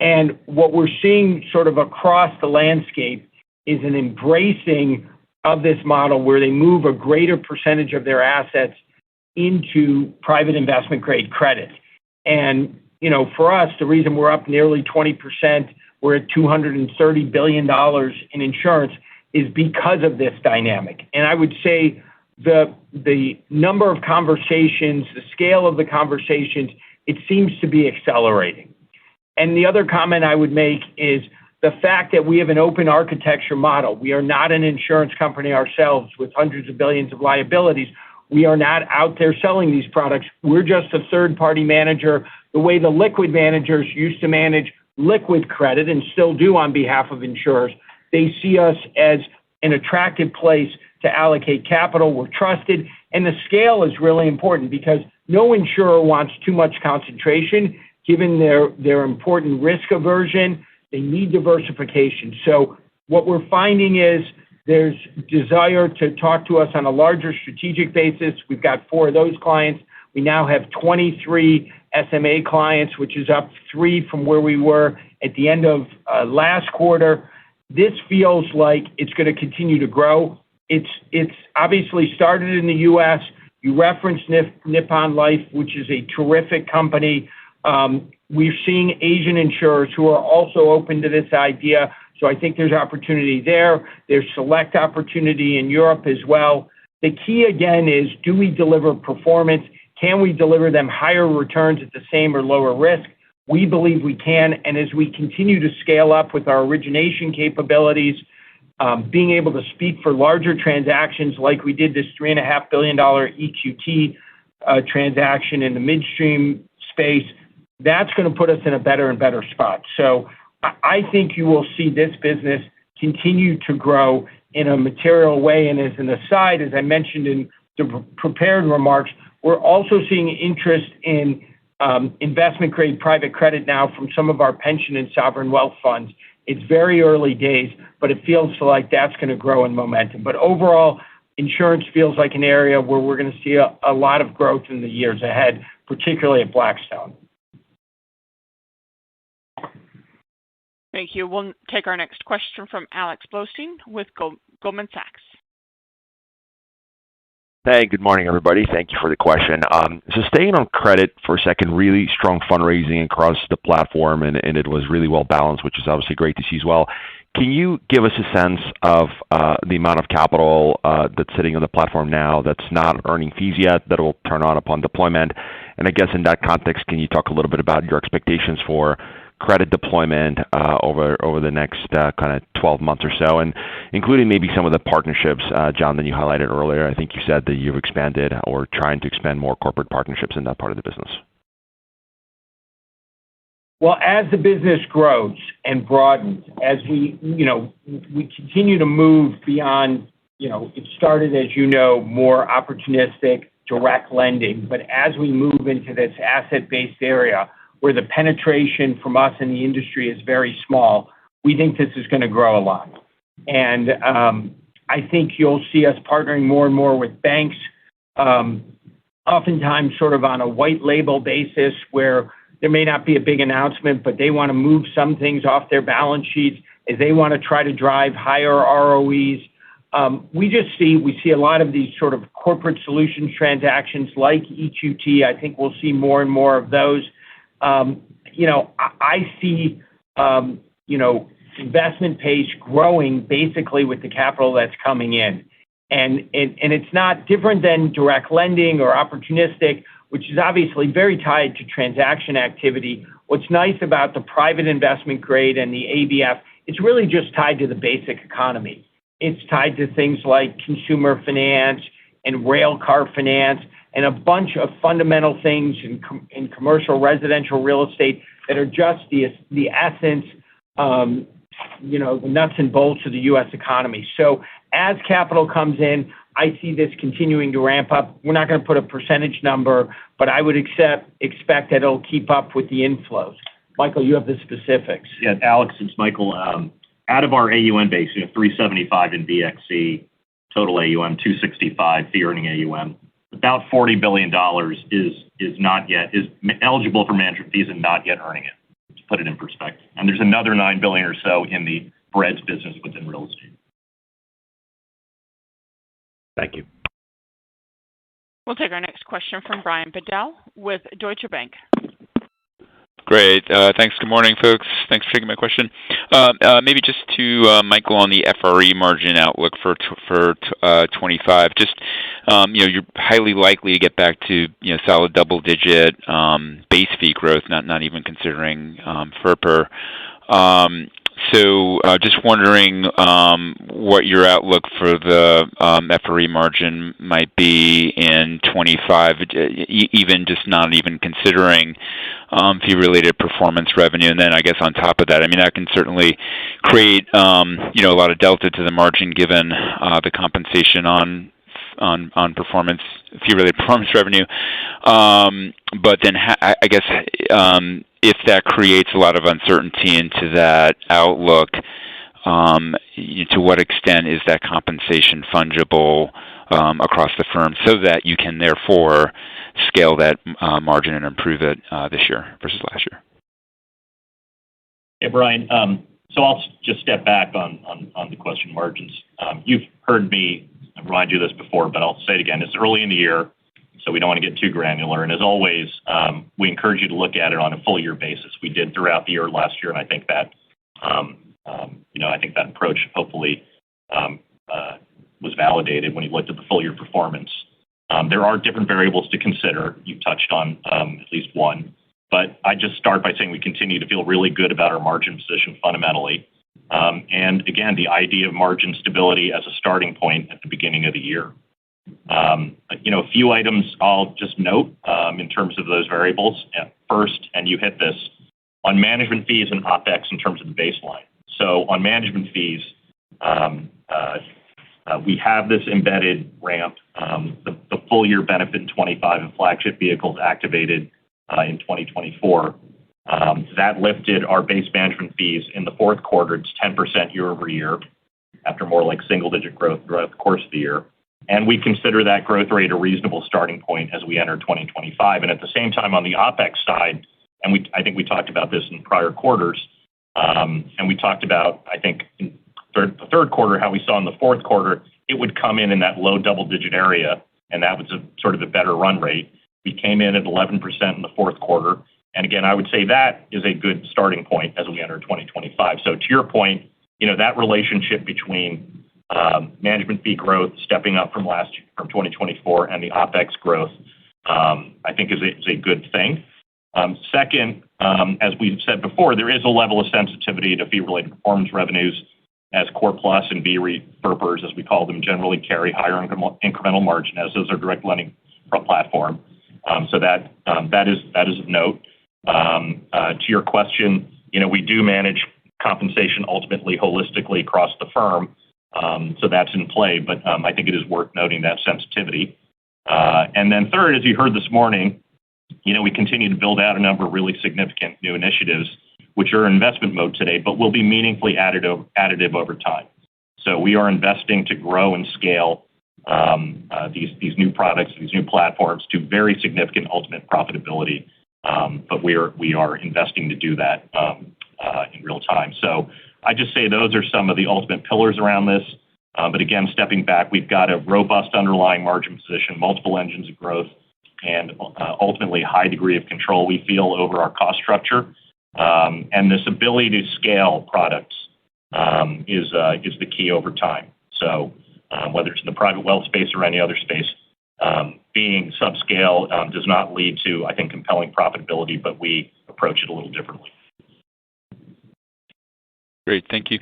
And what we're seeing sort of across the landscape is an embracing of this model where they move a greater percentage of their assets into private investment grade credit. And, for us, the reason we're up nearly 20%, we're at $230 billion in insurance, is because of this dynamic. And I would say the number of conversations, the scale of the conversations, it seems to be accelerating. And the other comment I would make is the fact that we have an open architecture model. We are not an insurance company ourselves with hundreds of billions of liabilities. We are not out there selling these products. We're just a third-party manager, the way the liquid managers used to manage liquid credit and still do on behalf of insurers. They see us as an attractive place to allocate capital. We're trusted. And the scale is really important because no insurer wants too much concentration, given their important risk aversion, they need diversification. So what we're finding is there's desire to talk to us on a larger strategic basis. We've got 4 of those clients. We now have 23 SMA clients, which is up 3 from where we were at the end of last quarter. This feels like it's going to continue to grow. It's obviously started in the U.S. You referenced Nippon Life, which is a terrific company. We're seeing Asian insurers who are also open to this idea. So I think there's opportunity there. There's select opportunity in Europe as well. The key, again, is do we deliver performance? Can we deliver them higher returns at the same or lower risk? We believe we can. And as we continue to scale up with our origination capabilities, being able to speak for larger transactions like we did this $3.5 billion EQT transaction in the midstream space, that's going to put us in a better and better spot. So I think you will see this business continue to grow in a material way. And as an aside, as I mentioned in the prepared remarks, we're also seeing interest in investment-grade private credit now from some of our pension and sovereign wealth funds. It's very early days, but it feels like that's going to grow in momentum. But overall, insurance feels like an area where we're going to see a lot of growth in the years ahead, particularly at Blackstone. Thank you. We'll take our next question from Alex Blostein with Goldman Sachs. Hey, good morning, everybody. Thank you for the question. So staying on credit for a second, really strong fundraising across the platform, and it was really well balanced, which is obviously great to see as well. Can you give us a sense of the amount of capital that's sitting on the platform now that's not earning fees yet, that will turn on upon deployment? And I guess in that context, can you talk a little bit about your expectations for credit deployment over the next kind of 12 months or so, and including maybe some of the partnerships, John, that you highlighted earlier? I think you said that you've expanded or trying to expand more corporate partnerships in that part of the business. Well, as the business grows and broadens, as we continue to move beyond, it started, as you know, more opportunistic direct lending, but as we move into this asset-based area, where the penetration from us in the industry is very small, we think this is going to grow a lot. And I think you'll see us partnering more and more with banks, oftentimes sort of on a white label basis where there may not be a big announcement, but they want to move some things off their balance sheets as they want to try to drive higher ROEs. We see a lot of these sort of corporate solutions transactions like EQT. I think we'll see more and more of those. I see, investment pace growing basically with the capital that's coming in. And it's not different than direct lending or opportunistic, which is obviously very tied to transaction activity. What's nice about the private investment grade and the ABF, it's really just tied to the basic economy. It's tied to things like consumer finance and rail car finance, and a bunch of fundamental things in commercial residential real estate that are just the essence, the nuts and bolts of the U.S. economy. So as capital comes in, I see this continuing to ramp up. We're not going to put a percentage number, but I would expect that it'll keep up with the inflows. Michael, you have the specifics. Yeah, Alex, it's Michael. Out of our AUM base, 375 in BXC, total AUM 265, fee earning AUM. About $40 billion is eligible for management fees and not yet earning it, to put it in perspective. And there's another $9 billion or so in the BREDS business within real estate. Thank you. We'll take our next question from Brian Bedell with Deutsche Bank. Great. Thanks. Good morning, folks. Thanks for taking my question. Maybe just to Michael on the FRE margin outlook for 25. Just you're highly likely to get back to solid double-digit base fee growth, not even considering FERPR. So just wondering what your outlook for the FRE margin might be in 25, even just not even considering fee-related performance revenue. And then I guess on top of that, I mean, that can certainly create a lot of delta to the margin given the compensation on performance fee-related performance revenue. But then I guess if that creates a lot of uncertainty into that outlook, to what extent is that compensation fungible across the firm so that you can therefore scale that margin and improve it this year versus last year? Yeah, Brian. So I'll just step back on the question margins. You've heard me remind you this before, but I'll say it again. It's early in the year, so we don't want to get too granular. And as always, we encourage you to look at it on a full year basis. We did throughout the year last year, and I think that I think that approach hopefully was validated when you looked at the full year performance. There are different variables to consider. You touched on at least one. But I just start by saying we continue to feel really good about our margin position fundamentally. And again, the idea of margin stability as a starting point at the beginning of the year. A few items I'll just note in terms of those variables. First, and you hit this, on management fees and OpEx in terms of the baseline. So on management fees, we have this embedded ramp, the full year benefit in 25 and flagship vehicles activated in 2024. That lifted our base management fees in the fourth quarter. It's 10% year over year after more like single-digit growth throughout the course of the year. And we consider that growth rate a reasonable starting point as we enter 2025. And at the same time, on the OpEx side, and I think we talked about this in prior quarters, and we talked about, I think, in the third quarter, how we saw in the fourth quarter, it would come in that low double-digit area, and that was sort of a better run rate. We came in at 11% in the fourth quarter. And again, I would say that is a good starting point as we enter 2025. So to your point, that relationship between management fee growth stepping up from 2024 and the OpEx growth, I think is a good thing. Second, as we've said before, there is a level of sensitivity to fee-related performance revenues as Core Plus and BREPers, as we call them, generally carry higher incremental margin as those are direct lending platform. So that is of note. To your question, we do manage compensation ultimately holistically across the firm, so that's in play. But I think it is worth noting that sensitivity. And then third, as you heard this morning, we continue to build out a number of really significant new initiatives, which are in investment mode today, but will be meaningfully additive over time. So we are investing to grow and scale these new products, these new platforms to very significant ultimate profitability. But we are investing to do that in real time. So I just say those are some of the ultimate pillars around this. But again, stepping back, we've got a robust underlying margin position, multiple engines of growth, and ultimately a high degree of control we feel over our cost structure. And this ability to scale products is the key over time. So whether it's in the private wealth space or any other space, being subscale does not lead to, I think, compelling profitability, but we approach it a little differently. Great. Thank you.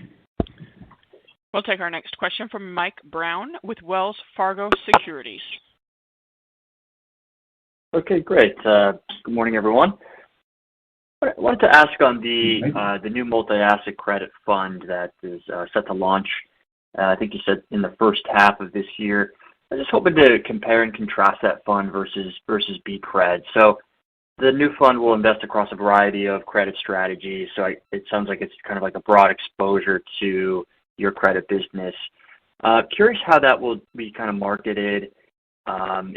We'll take our next question from Mike Brown with Wells Fargo Securities. Okay, great. Good morning, everyone. I wanted to ask on the new multi-asset credit fund that is set to launch. I think you said in the first half of this year. I was just hoping to compare and contrast that fund versus BCRED. So the new fund will invest across a variety of credit strategies. So it sounds like it's kind of like a broad exposure to your credit business. Curious how that will be kind of marketed,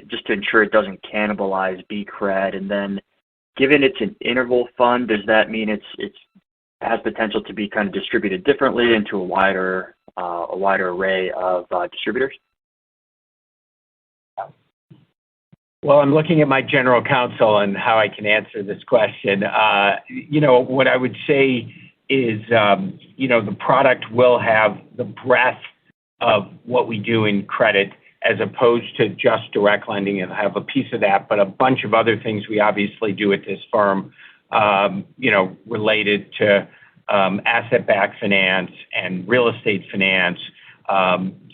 just to ensure it doesn't cannibalize BCRED. And then, given it's an interval fund, does that mean it has potential to be kind of distributed differently into a wider array of distributors? Well, I'm looking at my general counsel and how I can answer this question. What I would say is, the product will have the breadth of what we do in credit as opposed to just direct lending and have a piece of that, but a bunch of other things we obviously do at this firm, related to asset-backed finance and real estate finance,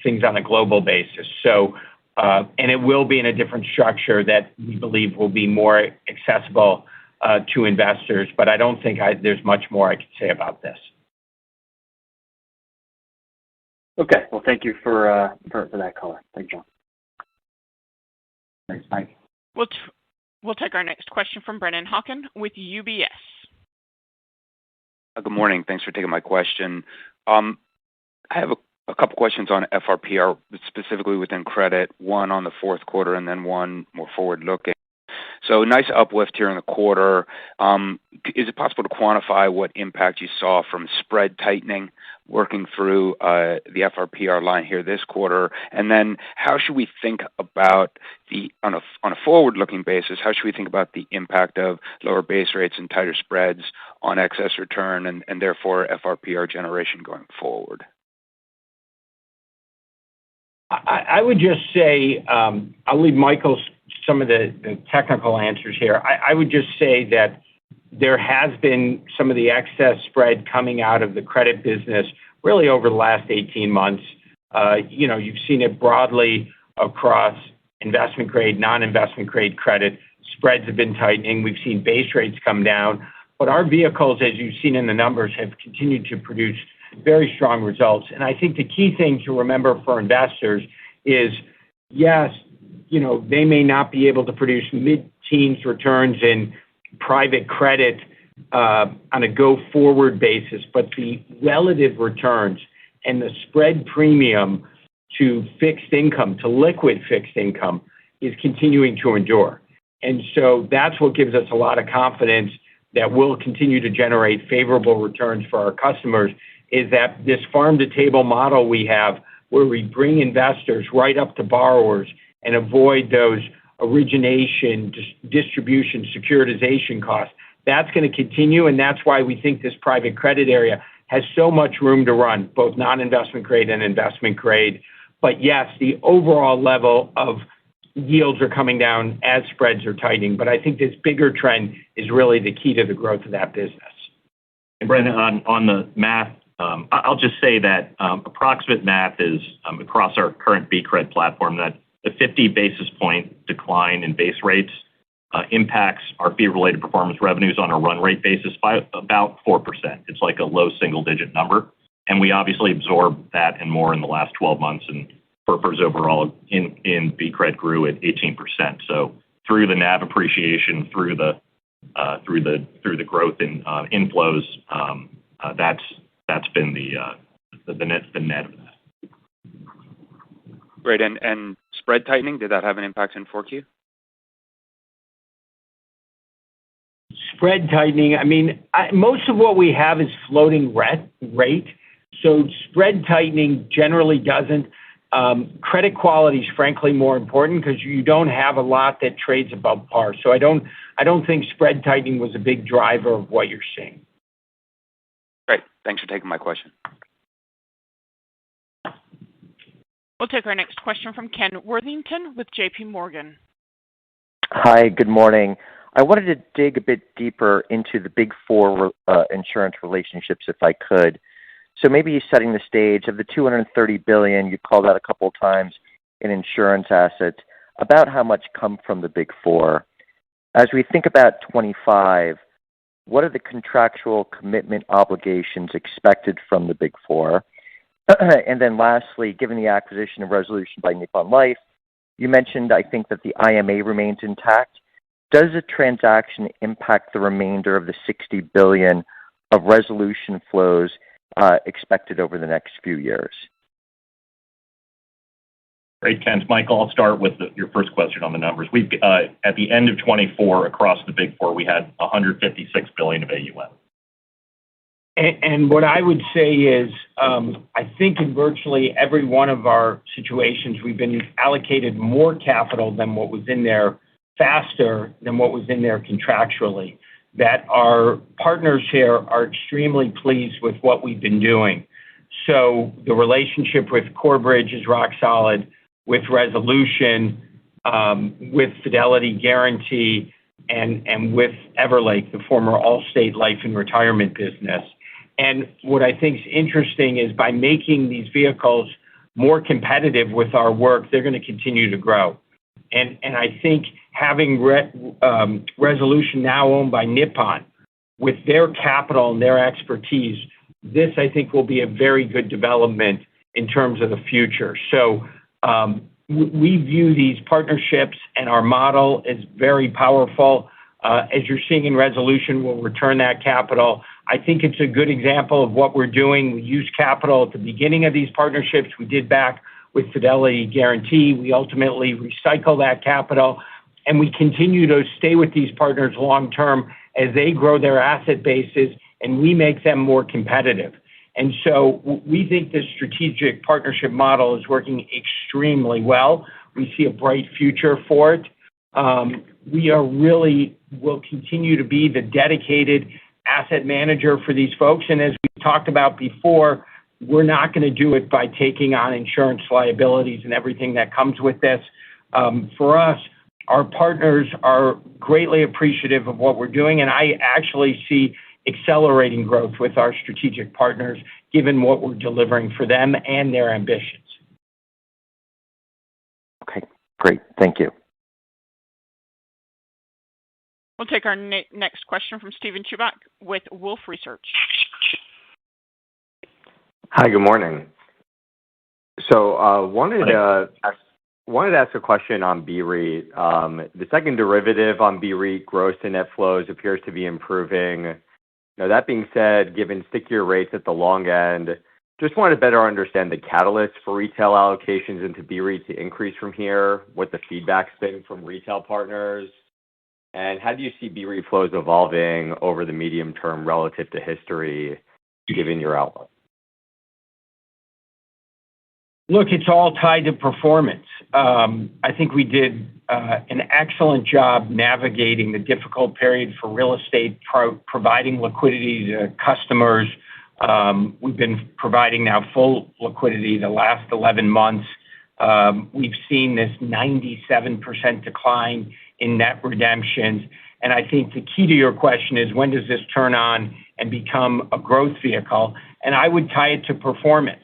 things on a global basis. So, and it will be in a different structure that we believe will be more accessible to investors. But I don't think there's much more I could say about this. Okay. Well, thank you for that color. Thank you, John. Thanks, Mike. We'll take our next question from Brennan Hawken with UBS. Good morning. Thanks for taking my question. I have a couple questions on FRPR, specifically within credit, one on the fourth quarter and then one more forward-looking. So nice uplift here in the quarter. Is it possible to quantify what impact you saw from spread tightening working through the FRPR line here this quarter? And then how should we think about on a forward-looking basis, how should we think about the impact of lower base rates and tighter spreads on excess return and therefore FRPR generation going forward? I would just say, I'll leave Michael some of the technical answers here. I would just say that there has been some of the excess spread coming out of the credit business really over the last 18 months. You've seen it broadly across investment grade, non-investment grade credit. Spreads have been tightening. We've seen base rates come down. But our vehicles, as you've seen in the numbers, have continued to produce very strong results. And I think the key thing to remember for investors is, yes, they may not be able to produce mid-teens returns in private credit on a go-forward basis, but the relative returns and the spread premium to fixed income, to liquid fixed income, is continuing to endure. And so that's what gives us a lot of confidence that we'll continue to generate favorable returns for our customers, is that this farm-to-table model we have, where we bring investors right up to borrowers and avoid those origination, distribution, securitization costs, that's going to continue, and that's why we think this private credit area has so much room to run, both non-investment grade and investment grade. But yes, the overall level of yields are coming down as spreads are tightening. But I think this bigger trend is really the key to the growth of that business. And Brendan, on the math, I'll just say that approximate math is across our current BCRED platform that the 50 basis point decline in base rates impacts our fee-related performance revenues on a run rate basis by about 4%. It's like a low single-digit number. And we obviously absorbed that and more in the last 12 months, and FERPers overall in BCRED grew at 18%. So through the NAV appreciation, through the growth in inflows, that's been the net of that. Great. And spread tightening, did that have an impact in 4Q? Spread tightening, most of what we have is floating rate. So spread tightening generally doesn't. Credit quality is frankly more important because you don't have a lot that trades above par. So I don't think spread tightening was a big driver of what you're seeing. Great. Thanks for taking my question. We'll take our next question from Ken Worthington with J.P. Morgan. Hi, good morning. I wanted to dig a bit deeper into the big four insurance relationships, if I could. So maybe setting the stage of the $230 billion, you called out a couple of times in insurance assets, about how much come from the big four. As we think about 25, what are the contractual commitment obligations expected from the big four? And then lastly, given the acquisition of Resolution by Nippon Life, you mentioned, I think, that the IMA remains intact. Does the transaction impact the remainder of the $60 billion of resolution flows expected over the next few years? Great, Ken. Michael, I'll start with your first question on the numbers. We've at the end of 24, across the big four, we had $156 billion of AUM. And what I would say is, I think in virtually every one of our situations, we've been allocated more capital than what was in there, faster than what was in there contractually. That our partners here are extremely pleased with what we've been doing. So the relationship with Corebridge is rock solid, with Resolution, with Fidelity Guarantee, and with Everlake, the former Allstate Life and Retirement business. And what I think is interesting is by making these vehicles more competitive with our work, they're going to continue to grow. And I think having Resolution now owned by Nippon, with their capital and their expertise, this, I think, will be a very good development in terms of the future. So, we view these partnerships and our model as very powerful. As you're seeing in resolution, we'll return that capital. I think it's a good example of what we're doing. We use capital at the beginning of these partnerships. We did back with Fidelity Guarantee. We ultimately recycle that capital, and we continue to stay with these partners long term as they grow their asset bases and we make them more competitive. And so we think this strategic partnership model is working extremely well. We see a bright future for it. We will continue to be the dedicated asset manager for these folks. And as we talked about before, we're not going to do it by taking on insurance liabilities and everything that comes with this. For us, our partners are greatly appreciative of what we're doing, and I actually see accelerating growth with our strategic partners, given what we're delivering for them and their ambitions. Okay, great. Thank you. We'll take our next question from Steven Chubak with Wolfe Research. Hi, good morning. So wanted to ask a question on BREIT. The second derivative on BREIT, gross to net flows, appears to be improving. Now, that being said, given stickier rates at the long end, just wanted to better understand the catalyst for retail allocations into BREIT to increase from here, what the feedback's been from retail partners, and how do you see BREIT flows evolving over the medium term relative to history, given your outlook? Look, it's all tied to performance. I think we did an excellent job navigating the difficult period for real estate, providing liquidity to customers. We've been providing now full liquidity the last 11 months. We've seen this 97% decline in net redemptions. And I think the key to your question is, when does this turn on and become a growth vehicle? And I would tie it to performance.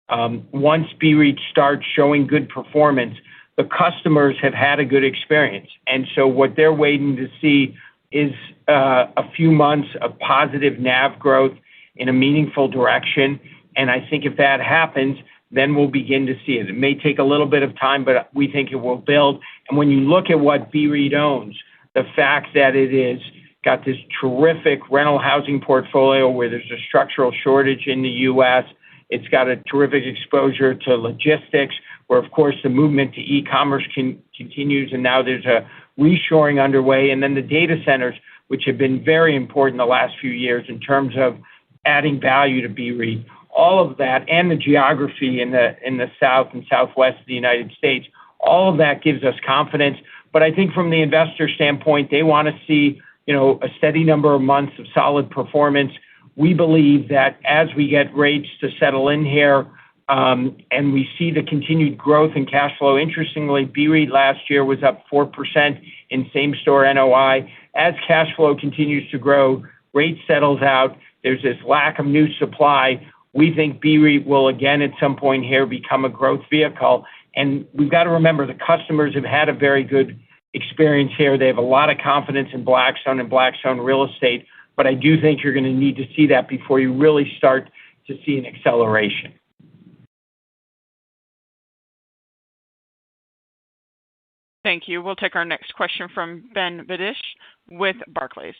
Once BREIT starts showing good performance, the customers have had a good experience. And so what they're waiting to see is a few months of positive NAV growth in a meaningful direction. And I think if that happens, then we'll begin to see it. It may take a little bit of time, but we think it will build. And when you look at what BREIT owns, the fact that it is got this terrific rental housing portfolio where there's a structural shortage in the U.S., it's got a terrific exposure to logistics, where, of course, the movement to e-commerce continues, and now there's a reshoring underway. And then the data centers, which have been very important the last few years in terms of adding value to BREIT. All of that, and the geography in the south and southwest of the United States, all of that gives us confidence. But I think from the investor standpoint, they want to see, a steady number of months of solid performance. We believe that as we get rates to settle in here, and we see the continued growth in cash flow. Interestingly, BREIT last year was up 4% in same-store NOI. As cash flow continues to grow, rate settles out, there's this lack of new supply. We think BREIT will again at some point here become a growth vehicle. And we've got to remember, the customers have had a very good experience here. They have a lot of confidence in Blackstone and Blackstone real estate. But I do think you're going to need to see that before you really start to see an acceleration. Thank you. We'll take our next question from Ben Bedish with Barclays.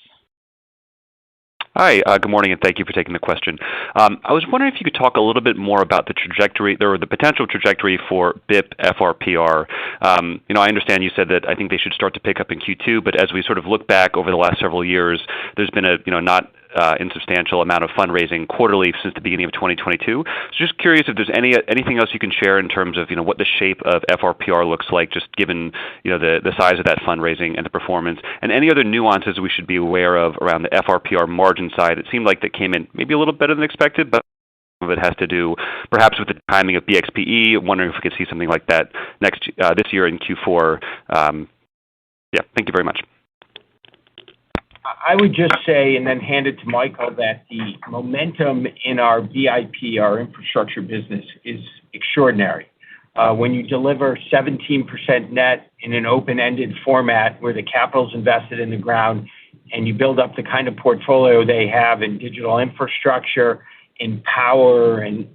Hi, good morning, and thank you for taking the question. I was wondering if you could talk a little bit more about the trajectory, or the potential trajectory for BIP FRPR. I understand you said that I think they should start to pick up in Q2, but as we sort of look back over the last several years, there's been a not insubstantial amount of fundraising quarterly since the beginning of 2022. So just curious if there's anything else you can share in terms of what the shape of FRPR looks like, just given the size of that fundraising and the performance, and any other nuances we should be aware of around the FRPR margin side. It seemed like that came in maybe a little better than expected, but some of it has to do perhaps with the timing of BXPE. Wondering if we could see something like that this year in Q4. Thank you very much. I would just say, and then hand it to Michael, that the momentum in our BIP, our infrastructure business, is extraordinary. When you deliver 17% net in an open-ended format where the capital's invested in the ground, and you build up the kind of portfolio they have in digital infrastructure, in power and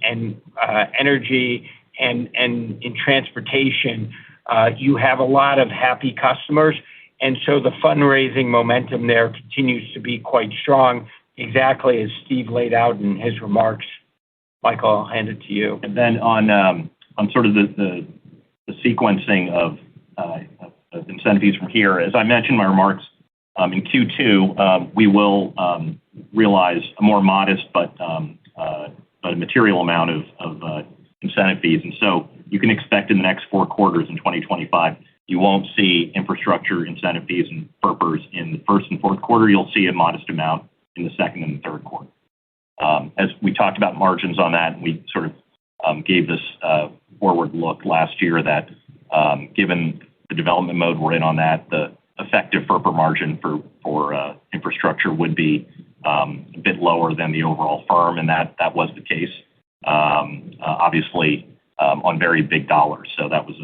energy, and in transportation, you have a lot of happy customers, and so the fundraising momentum there continues to be quite strong, exactly as Steve laid out in his remarks. Michael, I'll hand it to you. And then on sort of the sequencing of incentive fees from here, as I mentioned in my remarks, in Q2, we will realize a more modest but a material amount of incentive fees. And so you can expect in the next 4 quarters in 2025, you won't see infrastructure incentive fees and FERPers in the first and fourth quarter. You'll see a modest amount in the second and the third quarter. As we talked about margins on that, we sort of gave this forward look last year that given the development mode we're in on that, the effective FERPer margin for infrastructure would be a bit lower than the overall firm, and that was the case. Obviously, on very big dollars, so that was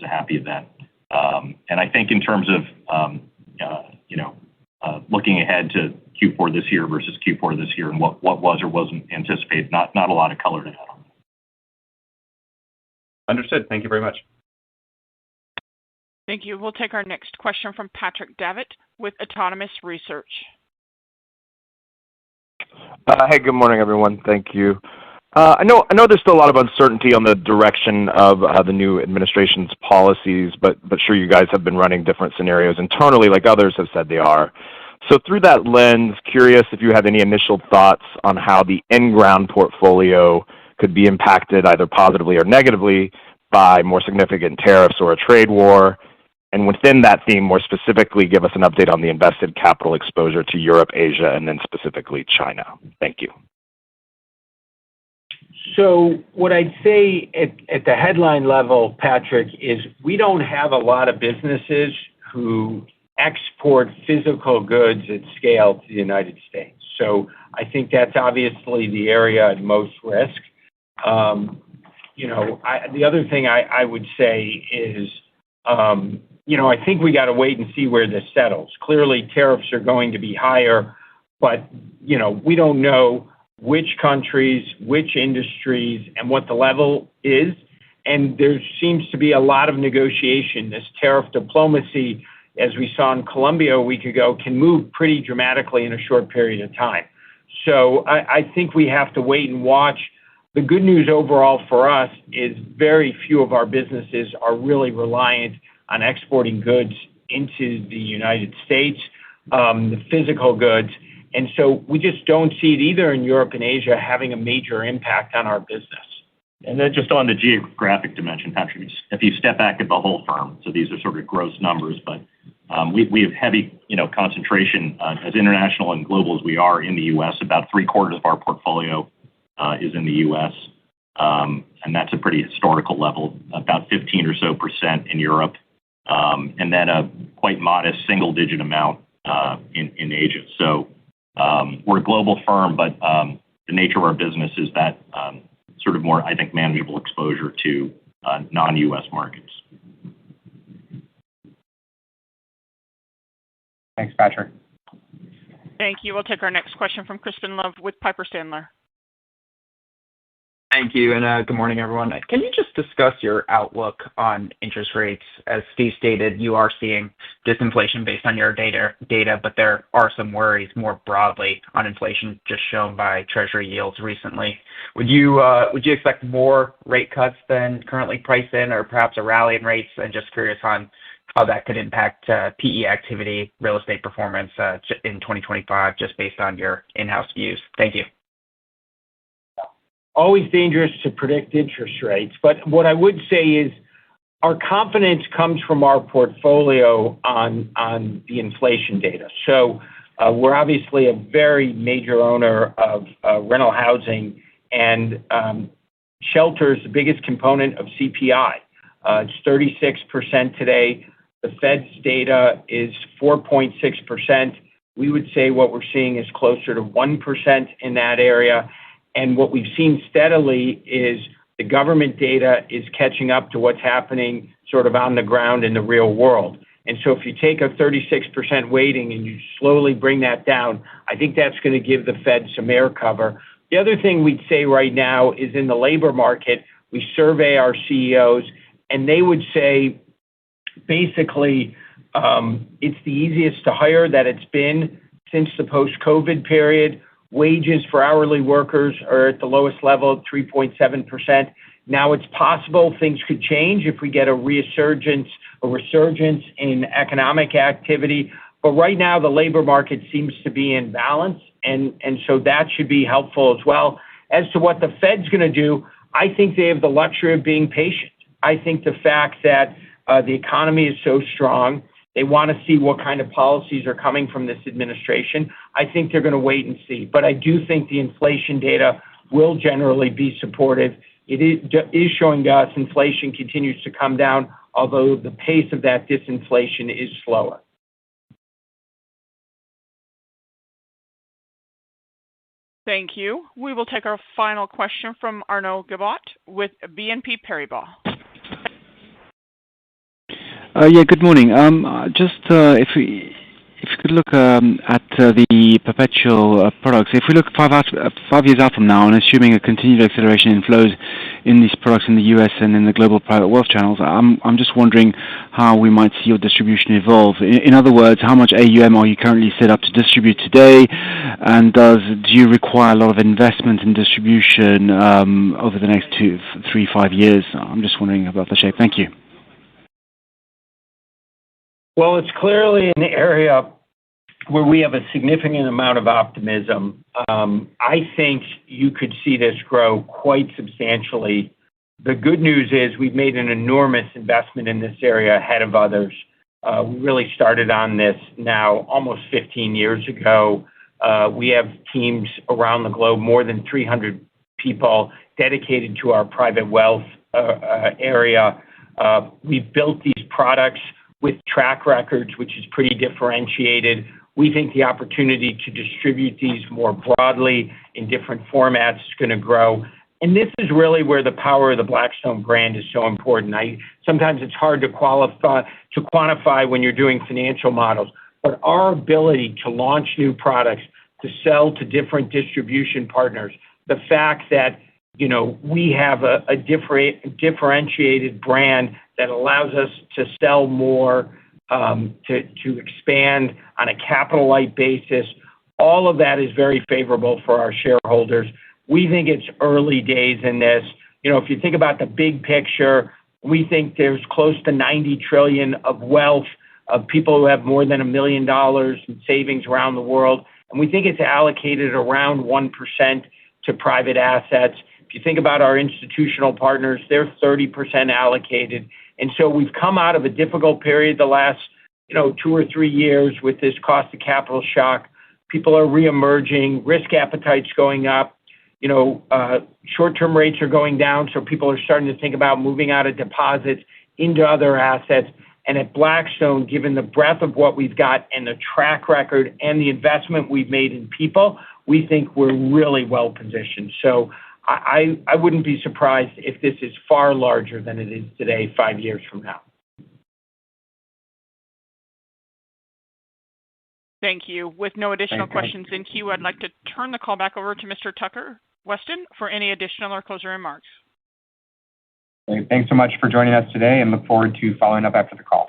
a happy event. And I think in terms of looking ahead to Q4 this year versus Q4 this year and what was or wasn't anticipated, not a lot of color to that. Understood. Thank you very much. Thank you. We'll take our next question from Patrick Davitt with Autonomous Research. Hey, good morning, everyone. Thank you. I know there's still a lot of uncertainty on the direction of the new administration's policies, but sure you guys have been running different scenarios internally like others have said they are. So through that lens, curious if you have any initial thoughts on how the in-ground portfolio could be impacted either positively or negatively by more significant tariffs or a trade war. And within that theme, more specifically, give us an update on the invested capital exposure to Europe, Asia, and then specifically China. Thank you. So what I'd say at the headline level, Patrick, is we don't have a lot of businesses who export physical goods at scale to the United States. So I think that's obviously the area at most risk. The other thing I would say is, I think we got to wait and see where this settles. Clearly, tariffs are going to be higher, but, we don't know which countries, which industries, and what the level is. And there seems to be a lot of negotiation. This tariff diplomacy, as we saw in Colombia a week ago, can move pretty dramatically in a short period of time. So I think we have to wait and watch. The good news overall for us is very few of our businesses are really reliant on exporting goods into the United States, the physical goods. And so we just don't see it either in Europe and Asia having a major impact on our business. And then just on the geographic dimension, Patrick, if you step back at the whole firm, so these are sort of gross numbers, but we have heavy, concentration as international and global as we are in the U.S. About 3/4 of our portfolio is in the U.S., and that's a pretty historical level. About 15% or so in Europe, and then a quite modest single-digit amount in Asia. So we're a global firm, but the nature of our business is that sort of more, I think, manageable exposure to non-U.S. markets. Thanks, Patrick. Thank you. We'll take our next question from Crispin Love with Piper Sandler. Thank you, and good morning, everyone. Can you just discuss your outlook on interest rates? As Steve stated, you are seeing disinflation based on your data, but there are some worries more broadly on inflation, just shown by Treasury yields recently. Would you expect more rate cuts than currently priced in, or perhaps a rally in rates? And just curious on how that could impact PE activity, real estate performance in 2025, just based on your in-house views. Thank you. Always dangerous to predict interest rates, but what I would say is our confidence comes from our portfolio on the inflation data. So we're obviously a very major owner of rental housing, and shelter is the biggest component of CPI. It's 36% today. The Fed's data is 4.6%. We would say what we're seeing is closer to 1% in that area. And what we've seen steadily is the government data is catching up to what's happening sort of on the ground in the real world. And so if you take a 36% weighting and you slowly bring that down, I think that's going to give the Fed some air cover. The other thing we'd say right now is in the labor market, we survey our CEOs, and they would say basically, it's the easiest to hire that it's been since the post-COVID period. Wages for hourly workers are at the lowest level at 3.7%. Now it's possible things could change if we get a resurgence in economic activity. But right now, the labor market seems to be in balance, and so that should be helpful as well. As to what the Fed's going to do, I think they have the luxury of being patient. I think the fact that the economy is so strong, they want to see what kind of policies are coming from this administration. I think they're going to wait and see. But I do think the inflation data will generally be supportive. It is showing us inflation continues to come down, although the pace of that disinflation is slower. Thank you. We will take our final question from Arnaud Gibot with BNP Paribas. Yeah, good morning. If we could look at the perpetual products. If we look 5 years out from now and assuming a continued acceleration in flows in these products in the U.S. and in the global private wealth channels, I'm just wondering how we might see your distribution evolve. In other words, how much AUM are you currently set up to distribute today, and do you require a lot of investment in distribution over the next 2, 3, 5 years? I'm just wondering about the shape. Thank you. Well, it's clearly an area where we have a significant amount of optimism. I think you could see this grow quite substantially. The good news is we've made an enormous investment in this area ahead of others. We really started on this now almost 15 years ago. We have teams around the globe, more than 300 people dedicated to our private wealth area. We've built these products with track records, which is pretty differentiated. We think the opportunity to distribute these more broadly in different formats is going to grow. And this is really where the power of the Blackstone brand is so important. Sometimes it's hard to quantify when you're doing financial models, but our ability to launch new products, to sell to different distribution partners, the fact that we have a differentiated brand that allows us to sell more, to expand on a capital-light basis, all of that is very favorable for our shareholders. We think it's early days in this. If you think about the big picture, we think there's close to $90 trillion of wealth of people who have more than $1 million in savings around the world, and we think it's allocated around 1% to private assets. If you think about our institutional partners, they're 30% allocated. And so we've come out of a difficult period the last 2 or 3 years with this cost of capital shock. People are reemerging, risk appetite's going up, short-term rates are going down, so people are starting to think about moving out of deposits into other assets. And at Blackstone, given the breadth of what we've got and the track record and the investment we've made in people, we think we're really well positioned. So I wouldn't be surprised if this is far larger than it is today 5 years from now. Thank you. With no additional questions in queue, I'd like to turn the call back over to Mr. Tucker Weston for any additional or closing remarks. Great. Thanks so much for joining us today and look forward to following up after the call.